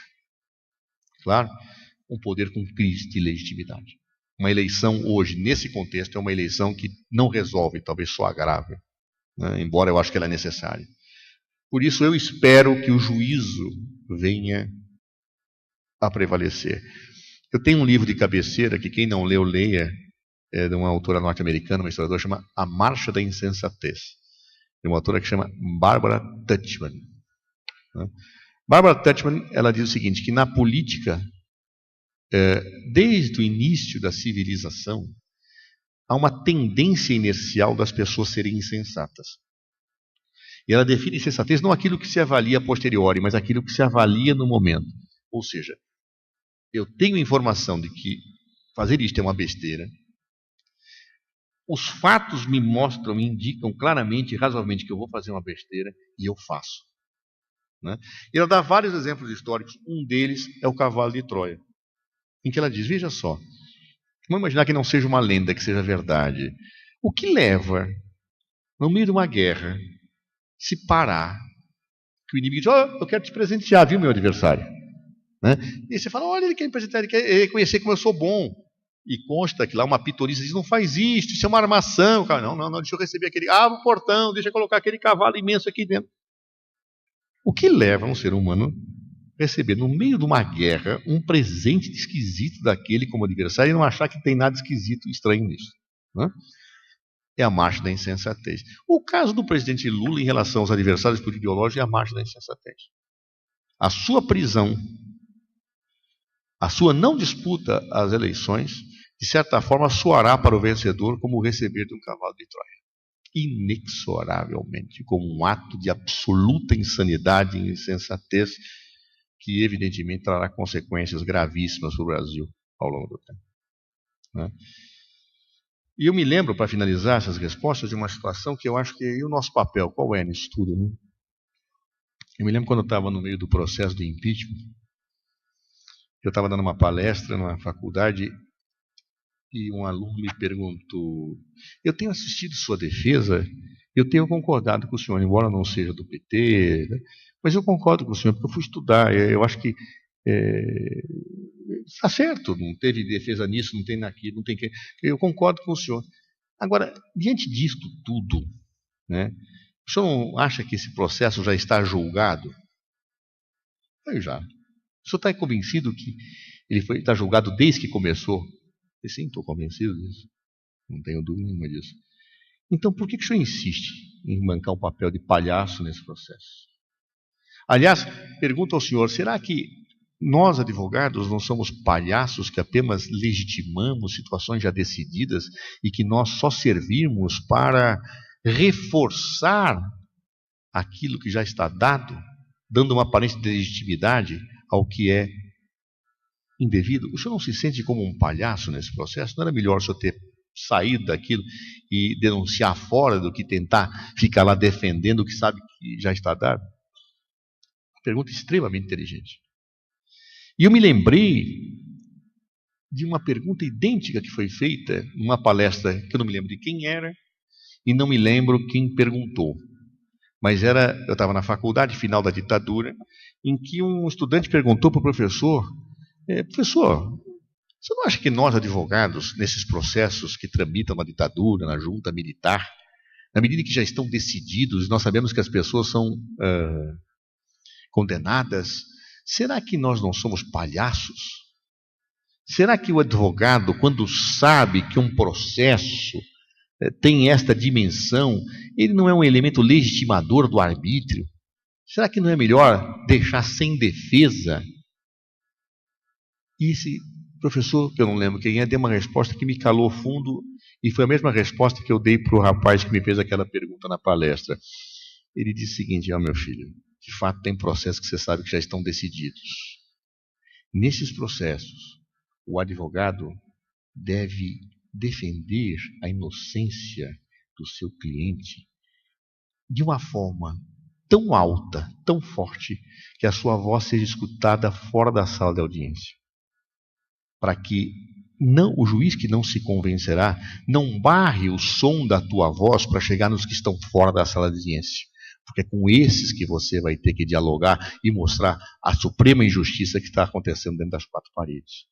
Claro? Um poder com crise de legitimidade. Uma eleição hoje, nesse contexto, é uma eleição que não resolve, talvez só agrave, né? Embora eu acho que ela é necessária. Por isso eu espero que o juízo venha a prevalecer. Eu tenho um livro de cabeceira que quem não leu, leia, é de uma autora norte-americana, uma historiadora, chama A Marcha da Insensatez. É uma autora que chama Barbara Tuchman. Barbara Tuchman, ela diz o seguinte, que na política, desde o início da civilização, há uma tendência inercial das pessoas serem insensatas. E ela define insensatez não aquilo que se avalia a posteriori, mas aquilo que se avalia no momento. Ou seja, eu tenho informação de que fazer isto é uma besteira. Os fatos me mostram, me indicam claramente e razoavelmente que eu vou fazer uma besteira e eu faço. Né? E ela dá vários exemplos históricos. Um deles é o cavalo de Troia, em que ela diz, veja só, vamos imaginar que não seja uma lenda, que seja verdade. O que leva, no meio de uma guerra, se parar, que o inimigo diz, eu quero te presentear, viu, meu adversário? Né? E você fala, olha, ele quer me presentear, ele quer reconhecer como eu sou bom. E consta que lá uma pitonisa diz, não faz isso é uma armação. Cara, não, deixa eu receber aquele, abre o portão, deixa eu colocar aquele cavalo imenso aqui dentro. O que leva um ser humano a receber, no meio de uma guerra, um presente esquisito daquele como adversário e não achar que tem nada esquisito, estranho nisso? Né? É a marcha da insensatez. O caso do presidente Lula em relação aos adversários políticos é a marcha da insensatez. A sua prisão, a sua não disputa às eleições, de certa forma soará para o vencedor como o receber de um cavalo de Troia. Inexoravelmente, como um ato de absoluta insanidade e insensatez que evidentemente trará consequências gravíssimas para o Brasil ao longo do tempo. Né? E eu me lembro, para finalizar essas respostas, de uma situação que eu acho que e o nosso papel, qual é nisso tudo? Né? Eu me lembro quando eu estava no meio do processo do impeachment, eu estava dando uma palestra numa faculdade e um aluno me perguntou, eu tenho assistido sua defesa, eu tenho concordado com o senhor, embora não seja do PT, né? Mas eu concordo com o senhor, porque eu fui estudar, eu acho que está certo, não teve defesa nisso, não tem naquilo, não tem que. Eu concordo com o senhor. Agora, diante disto tudo, né, o senhor não acha que esse processo já está julgado? Eu já. O senhor está convencido que ele está julgado desde que começou? Eu sim, estou convencido disso. Não tenho dúvida nenhuma disso. Então, por que o senhor insiste em bancar um papel de palhaço nesse processo? Aliás, pergunto ao senhor, será que nós, advogados, não somos palhaços que apenas legitimamos situações já decididas e que nós só servimos para reforçar aquilo que já está dado, dando uma aparência de legitimidade ao que é indevido? O senhor não se sente como um palhaço nesse processo? Não era melhor o senhor ter saído daquilo e denunciar fora do que tentar ficar lá defendendo o que sabe que já está dado? Pergunta extremamente inteligente. E eu me lembrei de uma pergunta idêntica que foi feita numa palestra que eu não me lembro de quem era e não me lembro quem perguntou. Mas eu estava na faculdade, final da ditadura, em que um estudante perguntou para o professor, professor, você não acha que nós, advogados, nesses processos que tramitam na ditadura, na junta militar, na medida que já estão decididos, nós sabemos que as pessoas são condenadas, será que nós não somos palhaços? Será que o advogado, quando sabe que um processo tem esta dimensão, ele não é um elemento legitimador do arbítrio? Será que não é melhor deixar sem defesa? E esse professor, que eu não lembro quem é, deu uma resposta que me calou fundo, e foi a mesma resposta que eu dei para o rapaz que me fez aquela pergunta na palestra. Ele disse o seguinte: meu filho, de fato tem processos que você sabe que já estão decididos. Nesses processos, o advogado deve defender a inocência do seu cliente de uma forma tão alta, tão forte, que a sua voz seja escutada fora da sala de audiência. Para que o juiz que não se convencerá não barre o som da tua voz para chegar nos que estão fora da sala de audiência. Porque é com esses que você vai ter que dialogar e mostrar a suprema injustiça que está acontecendo dentro das quatro paredes.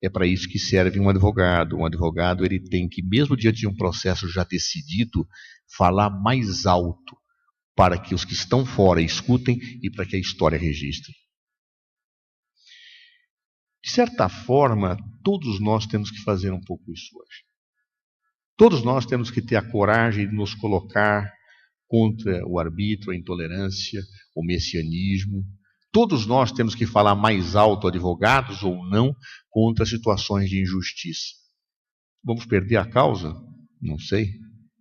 É para isso que serve um advogado. Um advogado, ele tem que, mesmo diante de um processo já decidido, falar mais alto para que os que estão fora escutem e para que a história registre. De certa forma, todos nós temos que fazer um pouco isso hoje. Todos nós temos que ter a coragem de nos colocar contra o arbítrio, a intolerância, o messianismo. Todos nós temos que falar mais alto, advogados ou não, contra situações de injustiça. Vamos perder a causa? Não sei.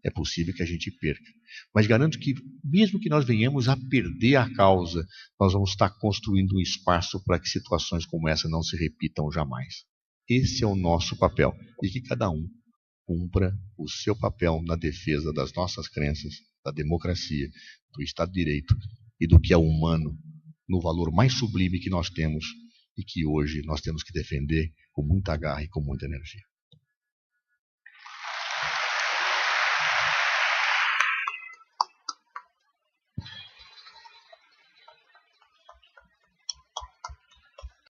É possível que a gente perca. Mas garanto que, mesmo que nós venhamos a perder a causa, nós vamos estar construindo um espaço para que situações como essa não se repitam jamais. Esse é o nosso papel. E que cada um cumpra o seu papel na defesa das nossas crenças, da democracia, do Estado de Direito e do que é humano, no valor mais sublime que nós temos e que hoje nós temos que defender com muita garra e com muita energia.